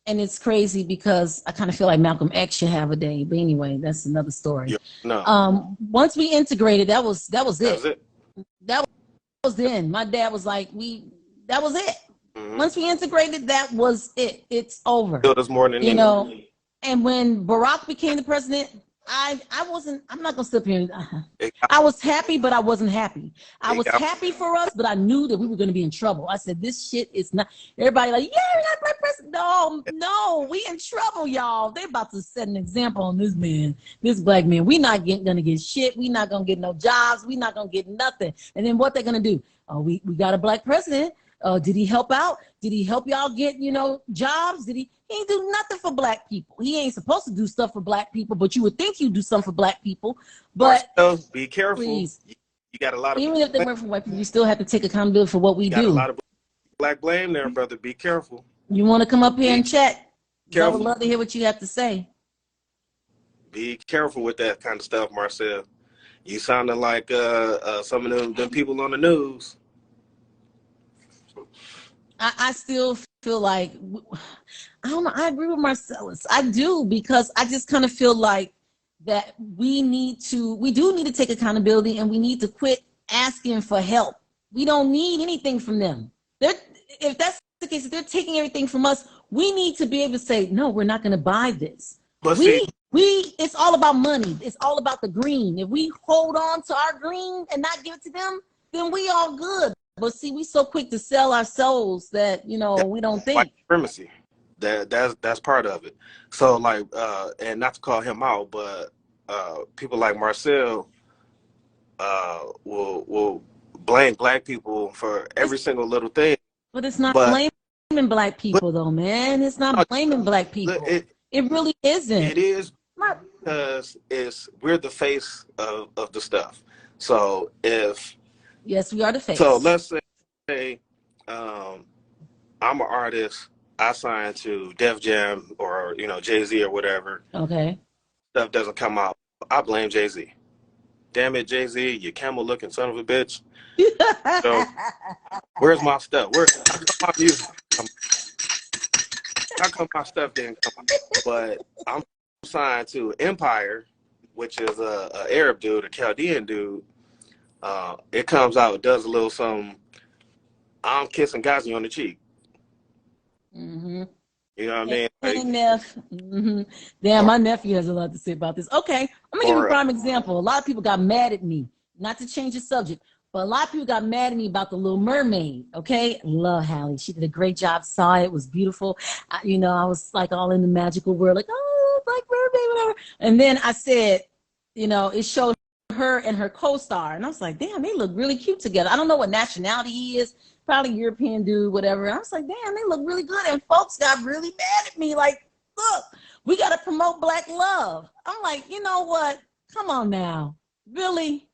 and it's crazy because I kind of feel like Malcolm X should have a day. But anyway, that's another story. Yeah, no. Once we integrated, that was it. That was then. My dad was like, that was it. Mm-hmm. Once we integrated, that was it. It's over. Built us more than you know. And when Barack became the president, I'm not gonna sit here. I was happy, but I wasn't happy. I was happy for us, but I knew that we were gonna be in trouble. I said, this shit is not. Everybody like, yeah, you're not black president. No, we in trouble, y'all. They're about to set an example on this man, this black man. We not gonna get shit. We not gonna get no jobs. We not gonna get nothing. And then what they're gonna do? Oh, we got a black president. Did he help out? Did he help y'all get, you know, jobs? He ain't do nothing for black people. He ain't supposed to do stuff for black people, but you would think he'd do something for black people. But be careful. Please. You got a lot of even if they weren't for white people, you still have to take accountability for what we do. A lot of black blame there, brother. Be careful. You want to come up here and chat? I would love to hear what you have to say. Be careful with that kind of stuff, Marcel. You sounded like some of them people on the news. I still feel like, I don't know, I agree with Marcellus. I do, because I just kind of feel like that we do need to take accountability, and we need to quit asking for help. We don't need anything from them. If that's the case, if they're taking everything from us, we need to be able to say, no, we're not going to buy this. But it's all about money. It's all about the green. If we hold on to our green and not give it to them, then we all good. But see, we so quick to sell our souls that, you know, we don't think. White supremacy. That's part of it. So like, and not to call him out, but people like Marcel will blame black people for every single little thing. But it's not blaming black people, though, man. It's not blaming black people. It really isn't. It is, because we're the face of the stuff. So if yes, we are the face. So let's say I'm an artist. I signed to Def Jam or, you know, Jay-Z or whatever. Okay. Stuff doesn't come out. I blame Jay-Z. Damn it, Jay-Z, you camel-looking son of a bitch. So, where's my stuff? Where's my music? how come my stuff didn't come out? But I'm signed to Empire, which is a Arab dude, a Chaldean dude. It comes out, does a little something. I'm kissing Ghazi on the cheek. Mm-hmm. You know what I mean? Hey, Neff. Mm-hmm. Damn, my nephew has a lot to say about this. Okay, I'm gonna give you a prime example. A lot of people got mad at me, not to change the subject, but a lot of people got mad at me about The Little Mermaid. Okay, love Halle. She did a great job. Saw it, was beautiful. I was like all in the magical world, like, oh, Black Mermaid, whatever. And then I said, it showed her and her co-star, and I was like, damn, they look really cute together. I don't know what nationality he is. Probably European dude, whatever. And I was like, damn, they look really good. And folks got really mad at me. Like, look, we got to promote Black love. I'm like, you know what? Come on now. Really?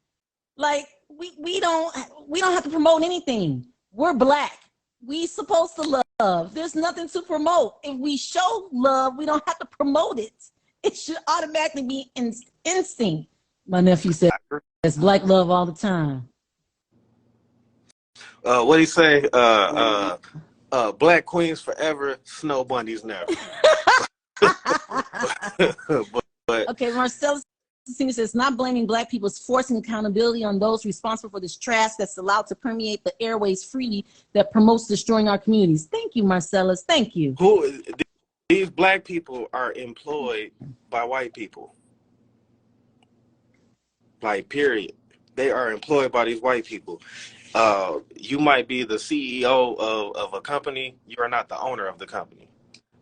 Like, we don't have to promote anything. We're Black. We supposed to love. There's nothing to promote. If we show love, we don't have to promote it. It should automatically be instinct. My nephew said, it's Black love all the time. What do you say? Black queens forever, snow bunnies never. but okay, Marcellus says, not blaming Black people is forcing accountability on those responsible for this trash that's allowed to permeate the airways freely that promotes destroying our communities. Thank you, Marcellus. Thank you. These Black people are employed by white people. Like, period. They are employed by these white people. You might be the CEO of a company. You are not the owner of the company.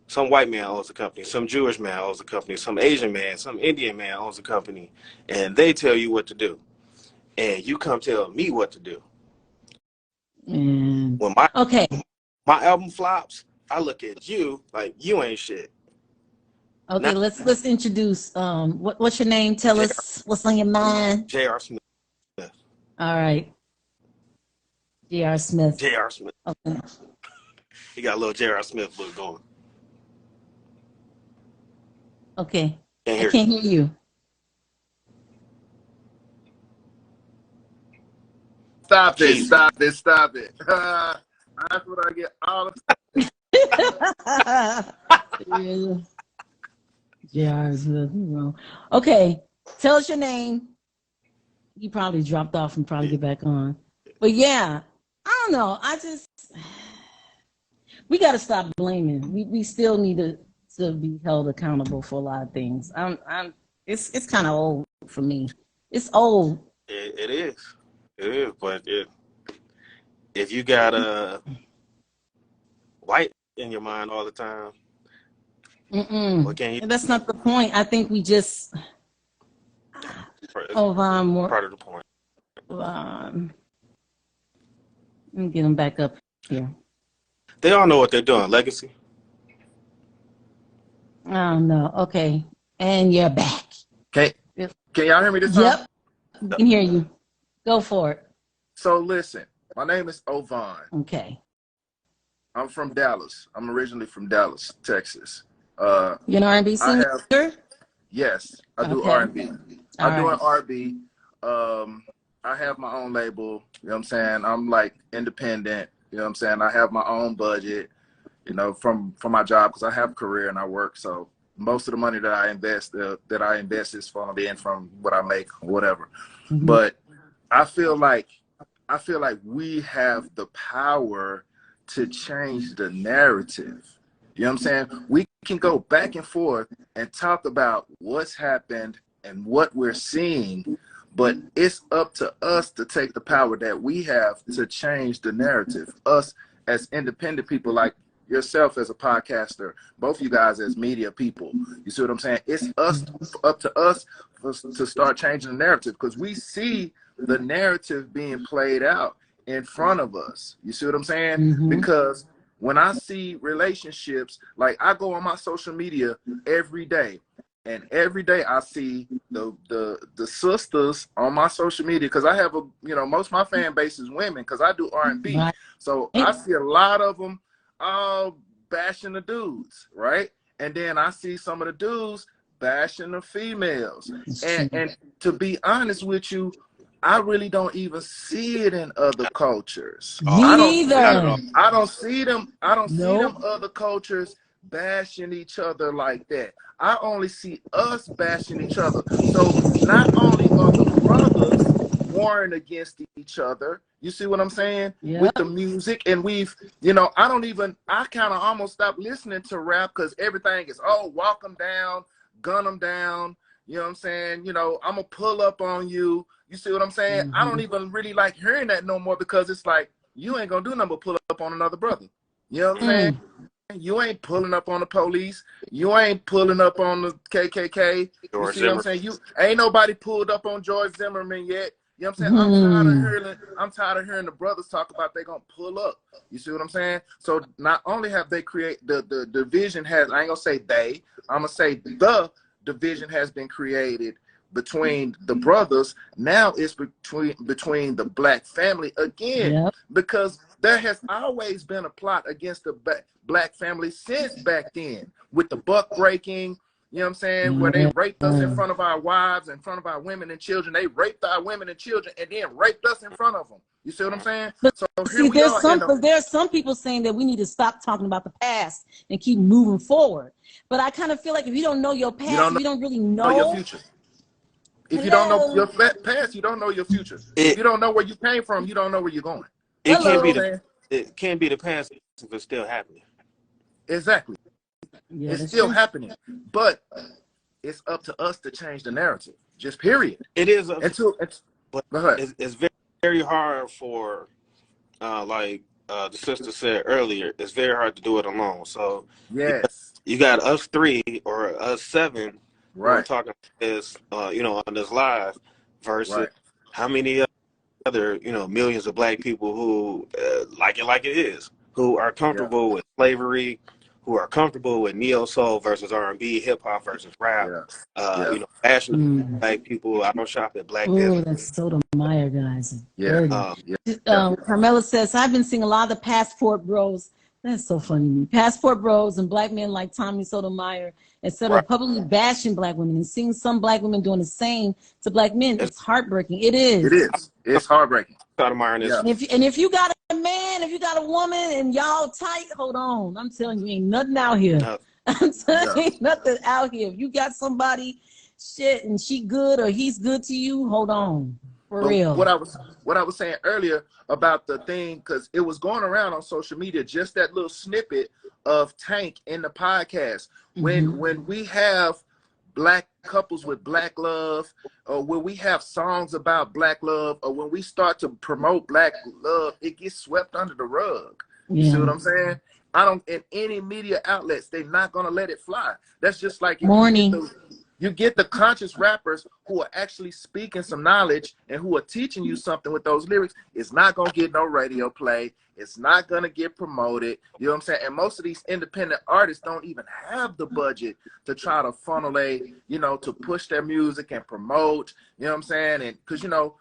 Some white man owns the company. Some Jewish man owns the company. Some Asian man, some Indian man owns the company. And they tell you what to do. And you come tell me what to do. When my album flops, I look at you like you ain't shit. Okay, let's introduce. What's your name? Tell us what's on your mind. J.R. Smith. All right. J.R. Smith. J.R. Smith. Okay. He got a little J.R. Smith book going. Okay. I can't hear you. Stop it. Stop it. Stop it. That's what I get all the J.R. Smith. Okay. Tell us your name. You probably dropped off and probably get back on. But yeah, I don't know. We got to stop blaming. We still need to be held accountable for a lot of things. It's kind of old for me. It's old. It is. It is. But if you got a white in your mind all the time, what can you? That's not the point. I think we just. Vaughn, part of the point. Let me get them back up here. They all know what they're doing. Legacy. I don't know. Okay. And you're back. Can y'all hear me this time? Yep. We can hear you. Go for it. So listen, my name is Ovon. Okay. I'm from Dallas. I'm originally from Dallas, Texas. You're an R&B singer? Yes, I do R&B. I'm doing R&B. I have my own label. You know what I'm saying? I'm like independent. You know what I'm saying? I have my own budget, from my job because I have a career and I work. So most of the money that I invest is from what I make or whatever. Mm-hmm. But I feel like we have the power to change the narrative. You know what I'm saying? We can go back and forth and talk about what's happened and what we're seeing, but it's up to us to take the power that we have to change the narrative. Us as independent people, like yourself as a podcaster, both you guys as media people. You see what I'm saying? It's up to us to start changing the narrative because we see the narrative being played out in front of us. You see what I'm saying? Mm-hmm. Because when I see relationships, like I go on my social media every day, and every day I see the sisters on my social media because I have most of my fan base is women because I do R&B. Right. So I see a lot of them all bashing the dudes, right? And then I see some of the dudes bashing the females. And to be honest with you, I really don't even see it in other cultures. Me either. I don't see them. I don't see them other cultures bashing each other like that. I only see us bashing each other. So not only are the brothers warring against each other, you see what I'm saying? Yep. With the music, and we've, you know, I kind of almost stopped listening to rap because everything is, oh, walk them down, gun them down, you know what I'm saying? You know, I'm going to pull up on you. You see what I'm saying? I don't even really like hearing that no more because it's like, you ain't going to do nothing but pull up on another brother. You know what I'm saying? You ain't pulling up on the police. You ain't pulling up on the KKK. You see what I'm saying? You ain't nobody pulled up on George Zimmerman yet. You know what I'm saying? I'm tired of hearing the brothers talk about they gonna pull up. You see what I'm saying? So not only have they created the division has, I ain't gonna say they, I'm gonna say the division has been created between the brothers. Now it's between the black family again, because there has always been a plot against the black family since back then with the buck breaking, you know what I'm saying, where they raped us in front of our wives, in front of our women and children. They raped our women and children and then raped us in front of them. You see what I'm saying? But so see, there's some people saying that we need to stop talking about the past and keep moving forward. But I kind of feel like if you don't know your past, you don't really know your future. If you don't know your past, you don't know your future. If you don't know where you came from, you don't know where you're going. It can't be the past if it's still happening. Exactly. Yeah, it's still happening. But it's up to us to change the narrative. Just period. It is. But it's very, very hard for, like the sister said earlier, it's very hard to do it alone. So yes, you got us 3 or us 7 right talking this, you know, on this live versus how many other, you know, millions of black people who like it is, who are comfortable with slavery, who are comfortable with neo soul versus R&B, hip hop versus rap. You know, fashion black people. I don't shop at Black. Oh, that's Sotomayor guys. Yeah. Carmela says, I've been seeing a lot of the Passport Bros. That's so funny to me. Passport Bros and black men like Tommy Sotomayor, etc., publicly bashing black women and seeing some black women doing the same to black men. It's heartbreaking. It is. It is. It's heartbreaking. And if you got a man, if you got a woman and y'all tight, hold on. I'm telling you, ain't nothing out here. No. I'm telling you, ain't nothing out here. If you got somebody shit and she good or he's good to you, hold on. For real. What I was saying earlier about the thing, because it was going around on social media, just that little snippet of Tank in the podcast. When we have black couples with black love, or when we have songs about black love, or when we start to promote black love, it gets swept under the rug. You see what I'm saying? In any media outlets, they're not gonna let it fly. That's just like you get the conscious rappers who are actually speaking some knowledge and who are teaching you something with those lyrics. It's not going to get no radio play. It's not going to get promoted. You know what I'm saying? And most of these independent artists don't even have the budget to try to funnel to push their music and promote, you know what I'm saying? And because, you know,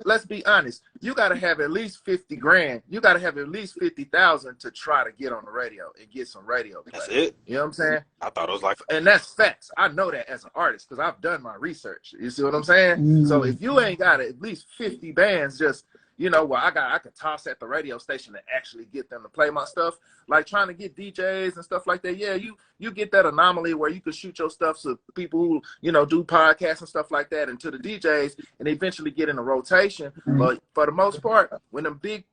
let's be honest, you got to have at least 50 grand. You got to have at least 50,000 to try to get on the radio and get some radio play. That's it. You know what I'm saying? I thought it was like, and that's facts. I know that as an artist because I've done my research. You see what I'm saying? So if you ain't got at least 50 bands, just, you know, I could toss at the radio station and actually get them to play my stuff. Like trying to get DJs and stuff like that. Yeah, you get that anomaly where you could shoot your stuff to people who, you know, do podcasts and stuff like that, and to the DJs, and eventually get in a rotation. But for the most part, when them big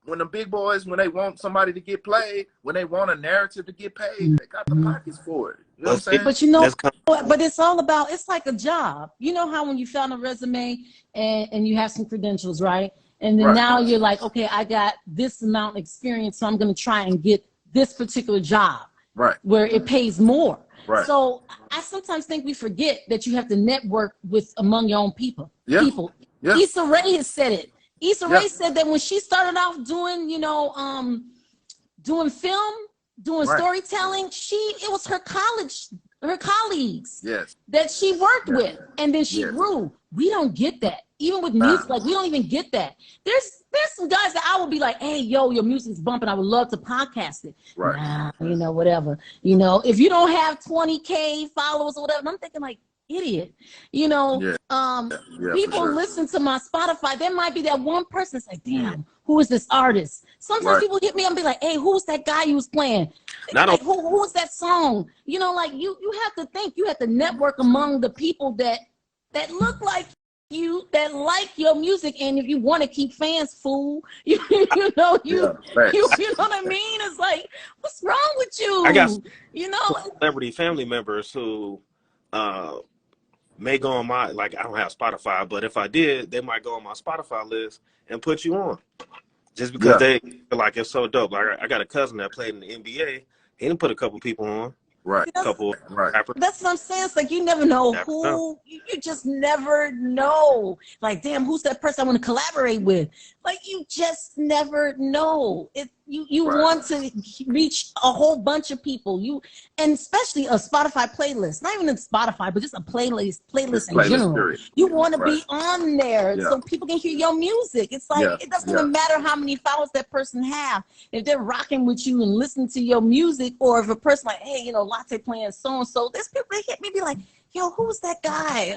boys, when they want somebody to get played, when they want a narrative to get paid, they got the pockets for it. You know what I'm saying? But you know, but it's all about, it's like a job. You know how when you found a resume and you have some credentials, right? And then now you're like, okay, I got this amount of experience, so I'm going to try and get this particular job where it pays more. So I sometimes think we forget that you have to network among your own people. Issa Rae has said it. Issa Rae said that when she started off doing, you know, doing film, doing storytelling, it was her colleagues that she worked with, and then she grew. We don't get that. Even with music, like, we don't even get that. There's some guys that I would be like, hey, yo, your music's bumping. I would love to podcast it. Nah, you know, whatever. You know, if you don't have 20K followers or whatever, I'm thinking like, idiot. You know, Yeah. Yeah, for people sure. listen to my Spotify. There might be that one person that's like, damn, who is this artist? Sometimes people hit me up and be like, hey, who's that guy you was playing? Like, who's that song? You know, like you have to think, you have to network among the people that look like you, that like your music, and if you want to keep fans, fool, you know what I mean? It's like, what's wrong with you? I got celebrity family members who may go on my, like, I don't have Spotify, but if I did, they might go on my Spotify list and put you on just because they feel like it's so dope. Like, I got a cousin that played in the NBA. He didn't put a couple people on. Right. Rappers. That's what I'm saying. It's like you never know who. You just never know. Like, damn, who's that person I want to collaborate with? Like, you just never know. You want to reach a whole bunch of people. And especially a Spotify playlist. Not even a Spotify, but just a playlist in general. Period. You want to be on there so people can hear your music. It's like it doesn't even matter how many followers that person have. If they're rocking with you and listening to your music, or if a person like, hey, you know, Latte playing so and so, there's people that hit me be like, yo, who's that guy?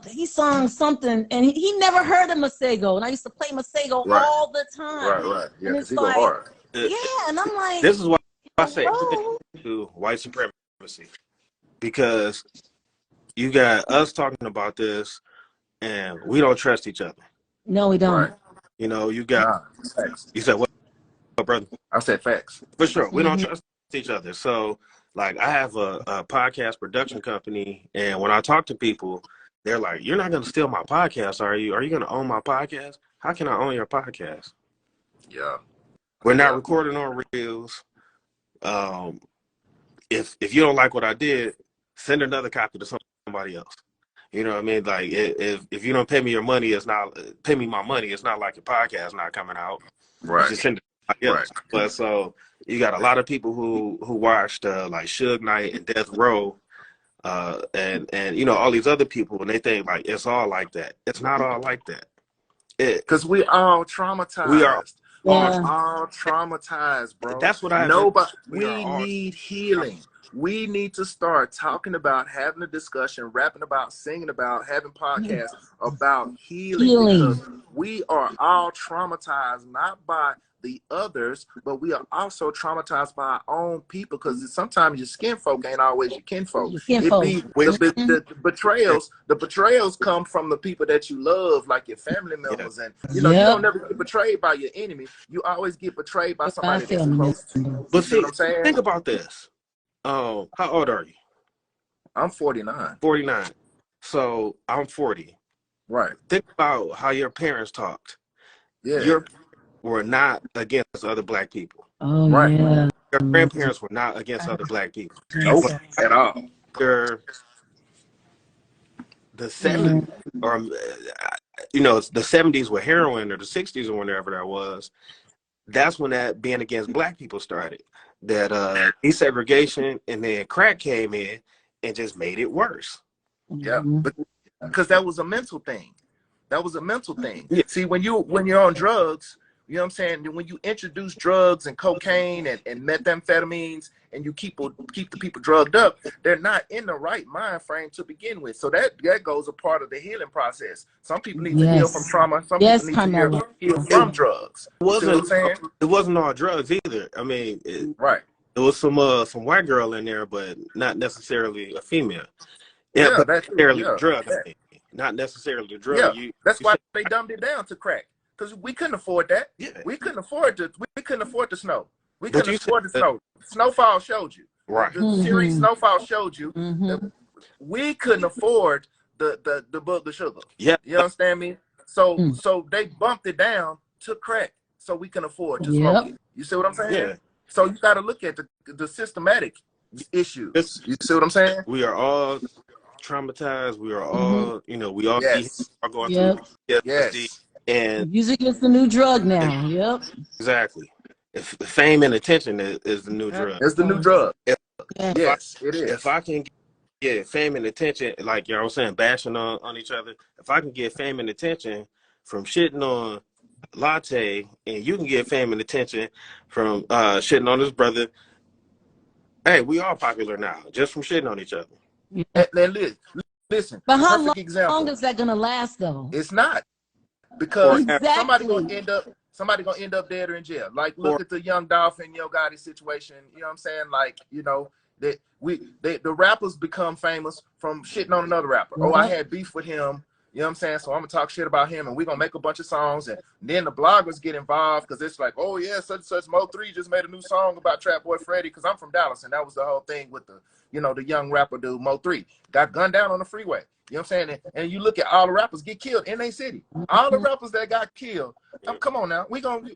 He sung something, and he never heard of Masego, and I used to play Masego all the time. Right. Yeah, and it's he like, go hard. And I'm like, this is why I say to white supremacy, because you got us talking about this, and we don't trust each other. No, we don't. Right. You know, you got you said what, brother? I said facts. For sure, we don't trust each other. So, like, I have a podcast production company, and when I talk to people, they're like, you're not going to steal my podcast, are you? Are you going to own my podcast? How can I own your podcast? Yeah. We're not recording on reels. If you don't like what I did, send another copy to somebody else. You know what I mean? Like, if you don't pay me your money, pay me my money. It's not like your podcast not coming out. Right. You just send it to somebody else. But so you got a lot of people who watched like Suge Knight and Death Row. And you know, all these other people, and they think like it's all like that. It's not all like that. Because we all traumatized. We are all traumatized, bro. That's what we need healing. We need to start talking about, having a discussion, rapping about, singing about, having podcasts about healing. Because we are all traumatized, not by the others, but we are also traumatized by our own people, because sometimes your skin folk ain't always your kinfolk. The betrayals come from the people that you love, like your family members, and you know you don't never get betrayed by your enemy. You always get betrayed by somebody that's supposed to. But see, what I'm saying? Think about this. How old are you? I'm 49. 49. So I'm 40. Right. Think about how your parents talked. Yeah. Were not against other black people. Oh, right. Yeah. Your grandparents were not against other black people. Nope, at all. The 70s, or you know, the 70s with heroin, or the 60s, or whenever that was. That's when that being against black people started. That desegregation, and then crack came in and just made it worse. Yeah, but because that was a mental thing. Yeah. See, when you're on drugs. You know what I'm saying? When you introduce drugs and cocaine and methamphetamines, and you keep the people drugged up, they're not in the right mind frame to begin with. So that goes a part of the healing process. Some people need to heal from trauma. Some people need to heal from drugs. It wasn't all drugs either. I mean, there was some white girl in there, but not necessarily a female. Yeah, but necessarily a drug. I mean, not necessarily a drug. Yeah, that's why they dumbed it down to crack. Because we couldn't afford that. Yeah. We couldn't afford the snow. We couldn't afford the snow. Snowfall showed you. Right. The series Snowfall showed you that we couldn't afford the sugar. Yeah. You understand me? So they bumped it down to crack so we can afford to smoke it. You see what I'm saying? Yeah. So you got to look at the systematic issues. You see what I'm saying? We are all traumatized. We are all, you know, we all are going through PTSD. And music is the new drug now. Yep. Exactly. If fame and attention is the new drug. It's the new drug. Yes, it is. If I can get fame and attention, like y'all was saying, bashing on each other, if I can get fame and attention from shitting on Latte, and you can get fame and attention from shitting on his brother, hey, we all popular now, just from shitting on each other. And listen. But how Perfect example. long is that gonna last though? It's not, because exactly. somebody gonna end up dead or in jail. Like, look at the Young Dolphin, Yo Gotti situation. You know what I'm saying? Like, you know, that the rappers become famous from shitting on another rapper. Oh, I had beef with him. You know what I'm saying? So I'm gonna talk shit about him, and we're gonna make a bunch of songs, and then the bloggers get involved because it's like, oh yeah, such and such Mo3 just made a new song about Trap Boy Freddy, because I'm from Dallas, and that was the whole thing with the, you know, the young rapper dude Mo3 got gunned down on the freeway. You know what I'm saying? And you look at all the rappers get killed in their city. All the rappers that got killed, come on now,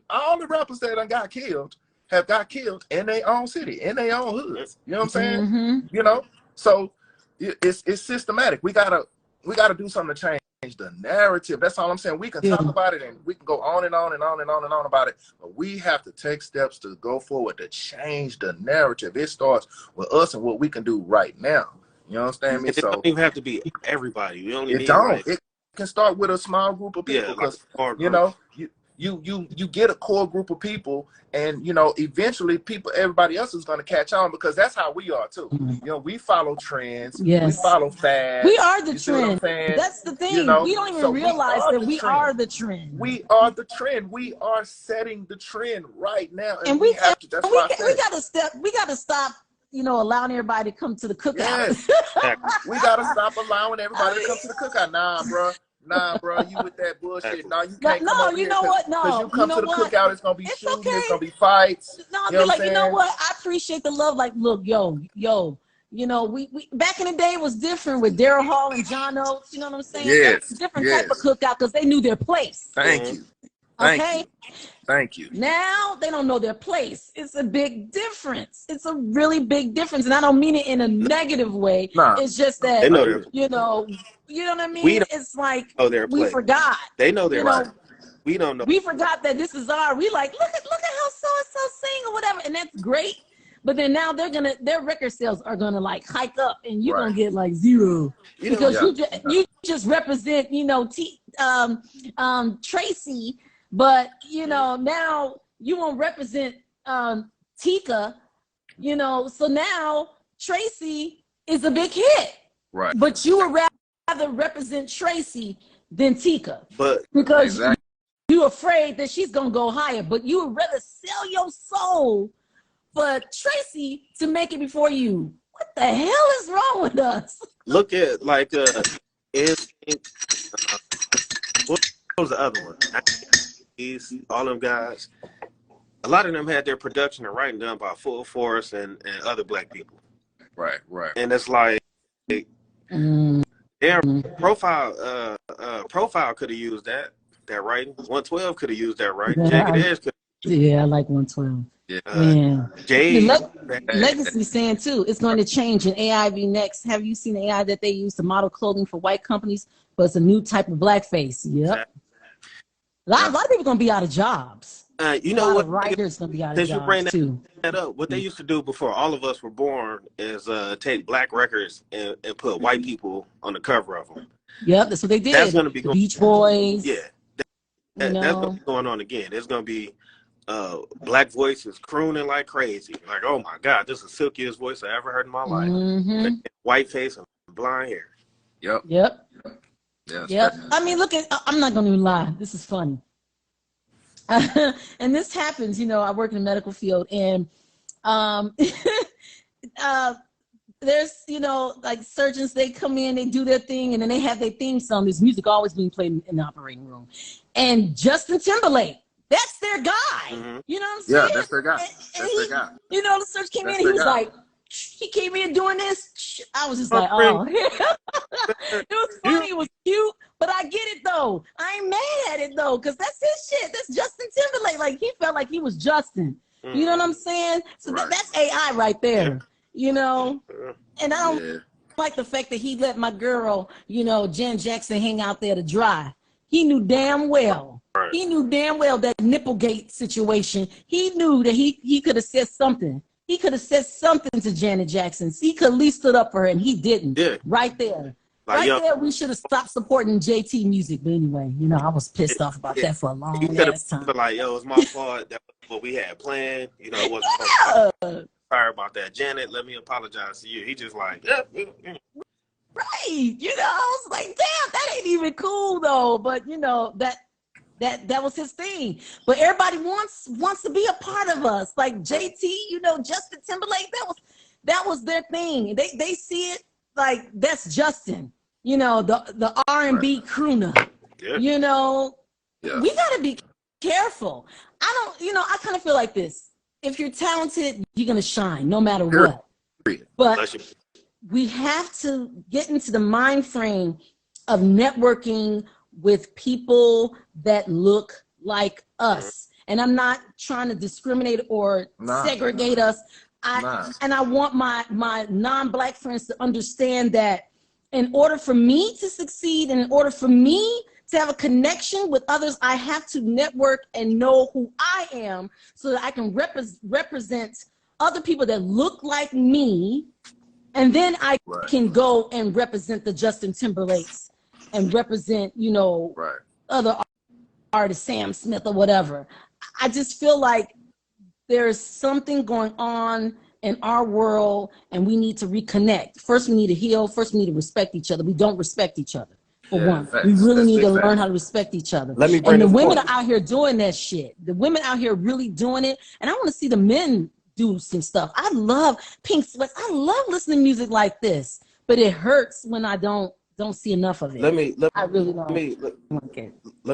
all the rappers that got killed have got killed in their own city, in their own hoods. You know what I'm saying? You know, so it's systematic. We gotta do something to change the narrative. That's all I'm saying. We can talk about it, and we can go on and on and on and on and on about it, but we have to take steps to go forward to change the narrative. It starts with us and what we can do right now. You understand me? It don't even have to be everybody. You only need it can start with a small group of people, because you know, you get a core group of people, and you know, eventually everybody else is going to catch on, because that's how we are too. You know, we follow trends. We follow fads. We are the trend. That's the thing. You know? We don't even realize that we are the trend. We are the trend. We are setting the trend right now, and we have to. We got to stop. You know, allowing everybody to come to the cookout. Yes. We gotta stop allowing everybody to come to the cookout. Nah, bro, you with that bullshit. No, you can't come over here. Because you come to the cookout, it's gonna be shooting, it's gonna be fights. No, I'll be like, you know what? I appreciate the love. Like, look, yo, you know, we back in the day it was different with Daryl Hall and John Oates. You know what I'm saying? Yes. Different type of cookout, because they knew their place. Thank you. Thank you. Now they don't know their place. It's a big difference. It's a really big difference, and I don't mean it in a negative way. It's just that you know what I mean. It's like we forgot. They know their right. We don't know. We forgot that this is our. We like look at how so and so sing or whatever, and that's great. But then now their record sales are gonna like hike up, and you're gonna get like zero because you just represent Tracy. But, you know, now you won't represent Tika, you know, so now Tracy is a big hit. Right. But you would rather represent Tracy than Tika. Because you're afraid that she's going to go higher. But you would rather sell your soul for Tracy to make it before you. What the hell is wrong with us? Look at, like, what was the other one? All them guys, a lot of them had their production and writing done by Full Force and other black people. Right. And it's like their profile could have used that writing. 112 could have used that writing. Jagged Edge could. Yeah, I like 112. Legacy saying too, it's going to change in AIV next. Have you seen AI that they use to model clothing for white companies? But it's a new type of blackface. Yep. A lot of people gonna be out of jobs. You know what? Writers gonna be out of jobs too. That up. What they used to do before all of us were born is take black records and put white people on the cover of them. Yep, that's what they did. That's gonna be Beach Boys. Yeah, that's gonna be going on again. There's gonna be black voices crooning like crazy. Like, oh my God, this is the silkiest voice I ever heard in my life. White face and blonde hair. Yep. I mean, look at. I'm not gonna even lie. This is funny. And this happens. You know, I work in the medical field, and there's, you know, like surgeons. They come in, they do their thing, and then they have their theme song. There's music always being played in the operating room, and Justin Timberlake. That's their guy. You know what I'm saying? Yeah, that's their guy. Their guy. You know, the surgeon came in. He was like. He came in doing this. I was just like, oh. It was funny. It was cute. But I get it, though. I ain't mad at it, though, because that's his shit. That's Justin Timberlake. Like, he felt like he was Justin. You know what I'm saying? So that's AI right there, you know? And I don't like the fact that he let my girl, you know, Jen Jackson, hang out there to dry. He knew damn well. He knew damn well that Nipplegate situation. He knew that he could have said something. He could have said something to Janet Jackson. He could at least stood up for her, and he didn't. Right there. Like, there, we should have stopped supporting JT music. But anyway, you know, I was pissed off about that for a long time. But like, yo, it's my fault. That was what we had planned. You know, it wasn't sorry about that. Janet, let me apologize to you. He just like, You know, I was like, damn, that ain't even cool though. But you know, that was his thing. But everybody wants to be a part of us. Like JT, you know, Justin Timberlake, that was their thing. They see it like that's Justin, you know, the R&B crooner. Yeah. You know, Yeah. we gotta be careful. I kind of feel like this. If you're talented, you're gonna shine no matter what. But we have to get into the mind frame of networking with people that look like us. And I'm not trying to discriminate or segregate us. And I want my non-Black friends to understand that in order for me to succeed, and in order for me to have a connection with others, I have to network and know who I am so that I can represent other people that look like me. And then I can go and represent the Justin Timberlakes and represent, you know, other artists, Sam Smith or whatever. I just feel like there's something going on in our world and we need to reconnect. First, we need to heal. First, we need to respect each other. We don't respect each other. For one, we really need to learn how to respect each other. And the women are out here doing that shit. The women out here really doing it. And I want to see the men do some stuff. I love Pink Sweats. I love listening to music like this, but it hurts when I don't see enough of it. Let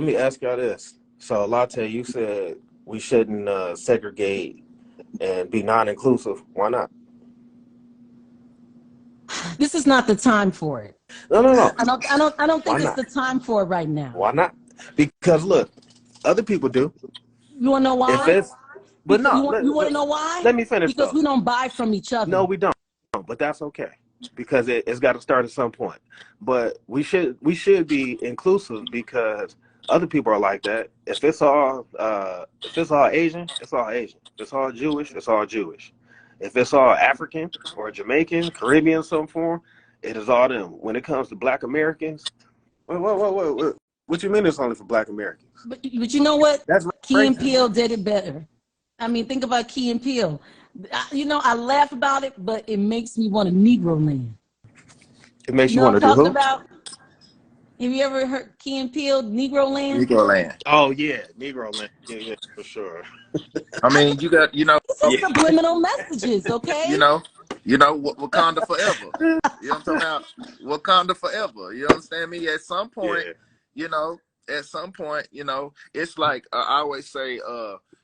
me ask y'all this. So Latte, you said we shouldn't segregate and be non-inclusive. Why not? This is not the time for it. No. I don't think it's the time for it right now. Why not? Because look, other people do. You wanna know why? You want to know why? Let me finish. Because we don't buy from each other. No, we don't. But that's okay, because it's got to start at some point. But we should be inclusive because other people are like that. If it's all Asian, it's all Asian. If it's all Jewish, it's all Jewish. If it's all African or Jamaican, Caribbean, some form, it is all them. When it comes to Black Americans, what you mean it's only for Black Americans? But you know what? That's Key and Peele did it better. I mean, think about Key and Peele. You know, I laugh about it, but it makes me want a Negro land. It makes you want to do who? Have you ever heard Key and Peele, Negro land? Negro land. Oh, yeah. Negro land. Yeah, for sure. I mean, you got, you know. These are subliminal messages, okay? You know, Wakanda forever. You know what I'm talking about? Wakanda forever. You understand me? At some point, you know, it's like I always say,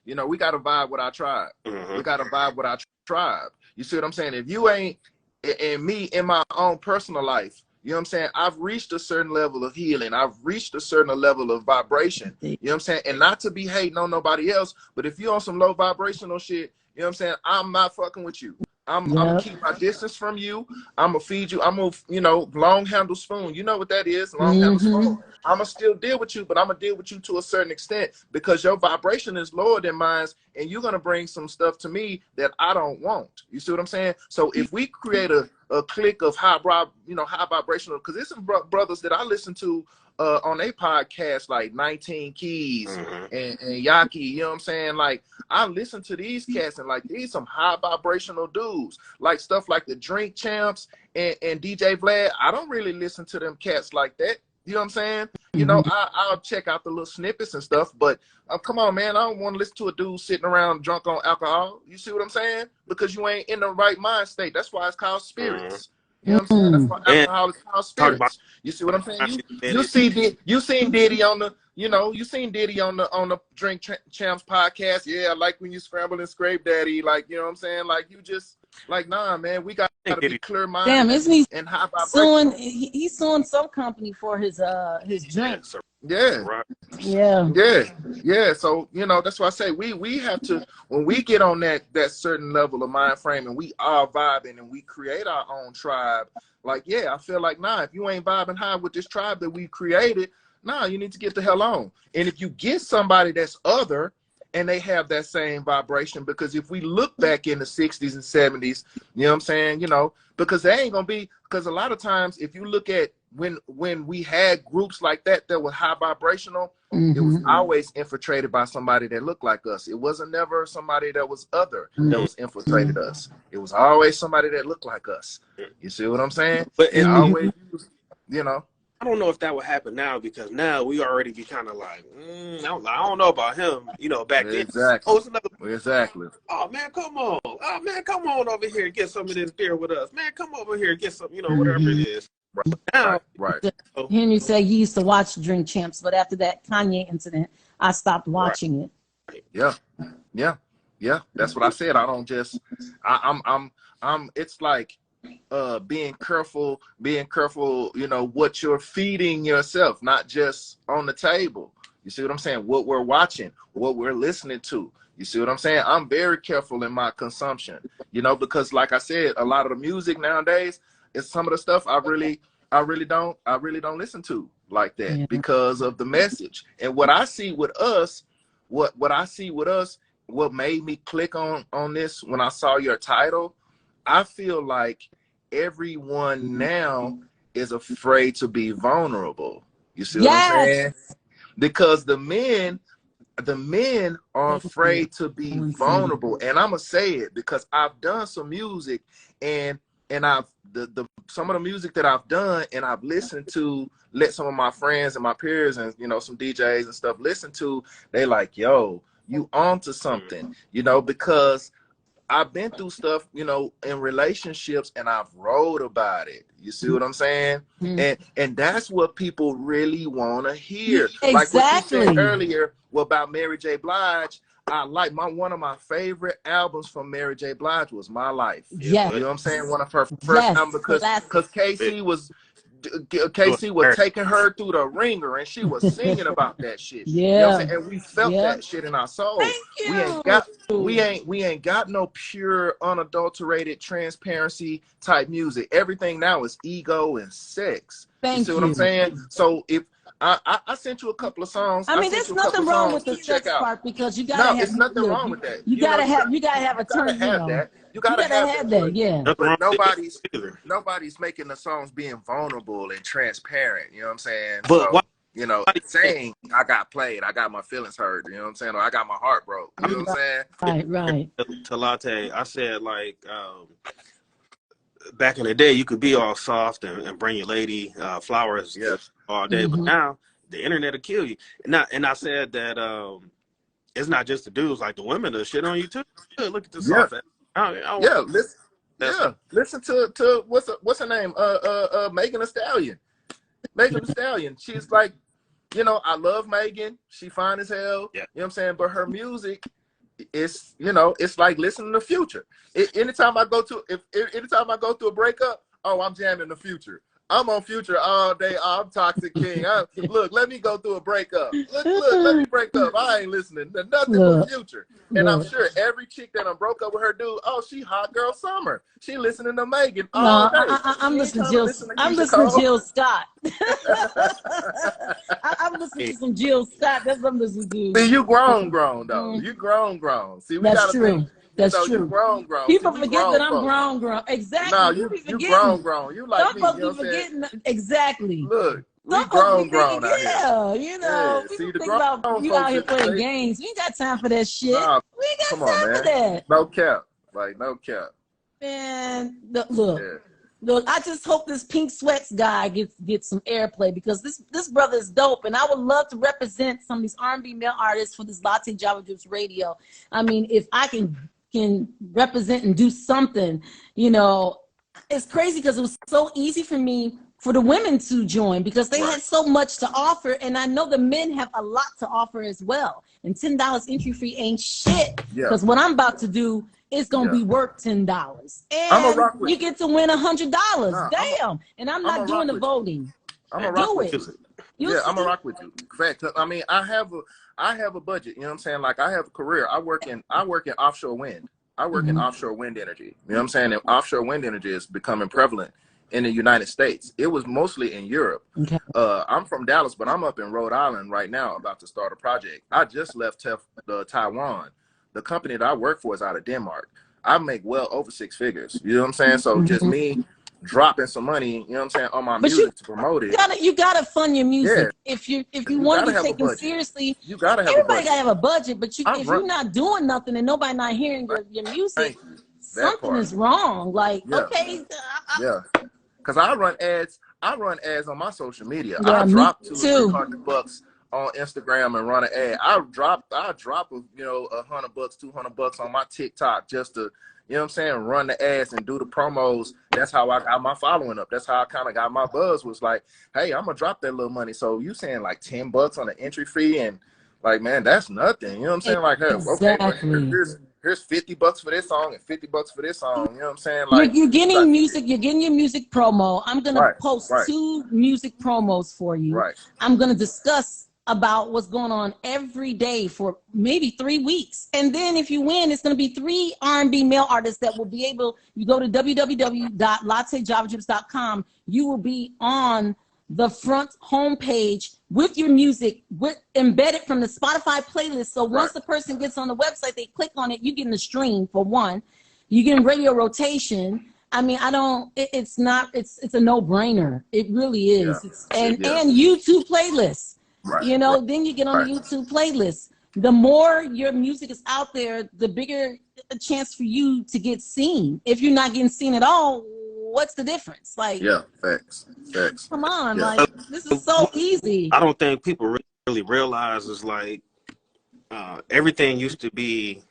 you know, we got to vibe with our tribe. Mm-hmm. We got to vibe with our tribe. You see what I'm saying? If you ain't, and me in my own personal life, you know what I'm saying? I've reached a certain level of healing. I've reached a certain level of vibration. You know what I'm saying? And not to be hating on nobody else, but if you're on some low vibrational shit, you know what I'm saying? I'm not fucking with you. I'm gonna keep my distance from you. I'm gonna feed you. I'm gonna, you know, long handle spoon. You know what that is? Long handle spoon. I'm gonna still deal with you, but I'm gonna deal with you to a certain extent because your vibration is lower than mine, and you're gonna bring some stuff to me that I don't want. You see what I'm saying? So if we create a clique of high vibrational, because there's some brothers that I listen to on a podcast like 19 Keys and Yaki, you know what I'm saying? Like, I listen to these cats and like these some high vibrational dudes, like stuff like the Drink Champs and DJ Vlad. I don't really listen to them cats like that. You know what I'm saying? You know, I'll check out the little snippets and stuff, but come on, man, I don't want to listen to a dude sitting around drunk on alcohol. You see what I'm saying? Because you ain't in the right mind state. That's why it's called spirits. You know what I'm saying? That's why alcohol is called spirits. You see what I'm saying? You seen Diddy on the, you seen Diddy on the Drink Champs podcast. Yeah, I like when you scramble and scrape, Daddy. Like, you know what I'm saying? Like, you just like, nah, man, we got to be clear minded. Damn, isn't he and high vibration? He's suing some company for his drinks. Yeah. So, you know, that's why I say we have to, when we get on that certain level of mind frame and we are vibing and we create our own tribe, like, I feel like, nah, if you ain't vibing high with this tribe that we created, nah, you need to get the hell on. And if you get somebody that's other and they have that same vibration, because if we look back in the 60s and 70s, you know what I'm saying, you know, because they ain't gonna be, because a lot of times if you look at when we had groups like that were high vibrational, it was always infiltrated by somebody that looked like us. It wasn't never somebody that was other that was infiltrated us. It was always somebody that looked like us. You see what I'm saying? But it always you know. I don't know if that would happen now, because now we already be kind of like, I don't know about him. You know, back then. Exactly. Oh, it's another. Exactly. Oh man, come on. Oh man, come on over here and get some of this beer with us. Man, come over here and get some. You know, whatever it is. Right. Now, Right. Henry said he used to watch Drink Champs, but after that Kanye incident, I stopped watching it. Yeah. Yeah. Yeah. That's what I said. I don't just. I'm. It's like being careful, you know, what you're feeding yourself, not just on the table. You see what I'm saying? What we're watching, what we're listening to. You see what I'm saying? I'm very careful in my consumption, you know, because like I said, a lot of the music nowadays is some of the stuff I really don't listen to like that, because of the message. And what I see with us, what made me click on this when I saw your title, I feel like everyone now is afraid to be vulnerable. You see what I'm saying? Because the men are afraid to be vulnerable. And I'm gonna say it because I've done some music, and I've some of the music that I've done and I've listened to, let some of my friends and my peers and, you know, some DJs and stuff listen to, they like, yo, you onto something, you know, because I've been through stuff, you know, in relationships, and I've wrote about it. You see what I'm saying? And that's what people really want to hear. Exactly. Like what you said earlier about Mary J. Blige. I like one of my favorite albums from Mary J. Blige was My Life. Yeah. You know what I'm saying? One of her first albums, because Casey was taking her through the ringer, and she was singing about that shit. Yeah. You know what I'm saying? And we felt that shit in our soul. Thank you. We ain't got no pure, unadulterated, transparency type music. Everything now is ego and sex. You see what I'm saying? So if I sent you a couple of songs. I mean, there's nothing wrong with the sex part, because you gotta have. It's nothing wrong with that. You gotta have a turn. You gotta have that. Yeah. But nobody's making the songs being vulnerable and transparent. You know what I'm saying? But so, you know, saying I got played, I got my feelings hurt. You know what I'm saying? Or I got my heart broke. You know what I'm saying? Right. To Latte, I said, like, back in the day, you could be all soft and bring your lady flowers all day, but now the internet will kill you. And I said that it's not just the dudes, like the women that shit on you too. Look at the soft. Listen to what's her name? Megan Thee Stallion. Megan Thee Stallion. She's like, you know, I love Megan. She fine as hell. Yeah. You know what I'm saying? But her music, it's, you know, it's like listening to Future. Anytime I go through a breakup, oh, I'm jamming the Future. I'm on Future all day. Oh, I'm Toxic King. Look, let me go through a breakup. Look, let me break up. I ain't listening to nothing but Future. And I'm sure every chick that I broke up with her dude, oh, she hot girl summer. She listening to Megan all day. I'm listening to Jill Scott. I'm listening to some Jill Scott. That's what I'm listening to. See, you grown though. You grown. See, we That's true. That's true. You grown. People forget that I'm grown. Exactly. No, you grown. You like me. Some folks be forgetting. Exactly. Look, we grown out here. Yeah, you know. Yeah. People think about you out here playing games. We ain't got time for that shit. Nah, we ain't got time for that. No cap. Like, no cap. Man, look, I just hope this Pink Sweats guy gets some airplay, because this brother is dope, and I would love to represent some of these R&B male artists for this Latte Java Juice Radio. I mean, if I can represent and do something, you know, it's crazy because it was so easy for me for the women to join, because they had so much to offer, and I know the men have a lot to offer as well. And $10 entry fee ain't shit, because what I'm about to do is gonna be worth $10, and you get to win $100. Damn, and I'm not doing the voting. I'm gonna rock with you. I'm gonna rock with you. Fact, I mean, I have a budget. You know what I'm saying? Like, I have a career. I work in offshore wind. I work in offshore wind energy. You know what I'm saying? And offshore wind energy is becoming prevalent in the United States. It was mostly in Europe. Okay. I'm from Dallas, but I'm up in Rhode Island right now, about to start a project. I just left Taiwan. The company that I work for is out of Denmark. I make well over 6 figures. You know what I'm saying? So just me dropping some money, you know what I'm saying, on my music to promote it. You gotta fund your music. If you want to be taken seriously, everybody gotta have a budget. But if you're not doing nothing and nobody not hearing your music, something is wrong. Like, okay, because I run ads I run ads on my social media. Yeah, I me drop too. $200-300 on Instagram and run an ad. I drop $100, $200 on my TikTok just to, you know what I'm saying, run the ads and do the promos. That's how I got my following up. That's how I kind of got my buzz, was like, hey, I'm gonna drop that little money. So you saying like $10 on the entry fee, and like, man, that's nothing. You know what I'm saying? Like, hey, okay, well, here's $50 for this song and $50 for this song. You know what I'm saying? Like, you're getting music. You're getting your music promo. I'm gonna post 2 music promos for you. Right. I'm gonna discuss about what's going on every day for maybe 3 weeks, and then if you win, it's gonna be 3 R&B male artists that will be able. You go to www.lattejavajips.com. You will be on the front homepage with your music embedded from the Spotify playlist. So once the person gets on the website, they click on it, you get in the stream for one. You get in radio rotation. I mean, it's a no-brainer. It really is. And YouTube playlists. Right. You know, then you get on the YouTube playlist. The more your music is out there, the bigger a chance for you to get seen. If you're not getting seen at all, what's the difference? Like, facts. Come on, like, this is so easy. I don't think people really realize is like everything used to be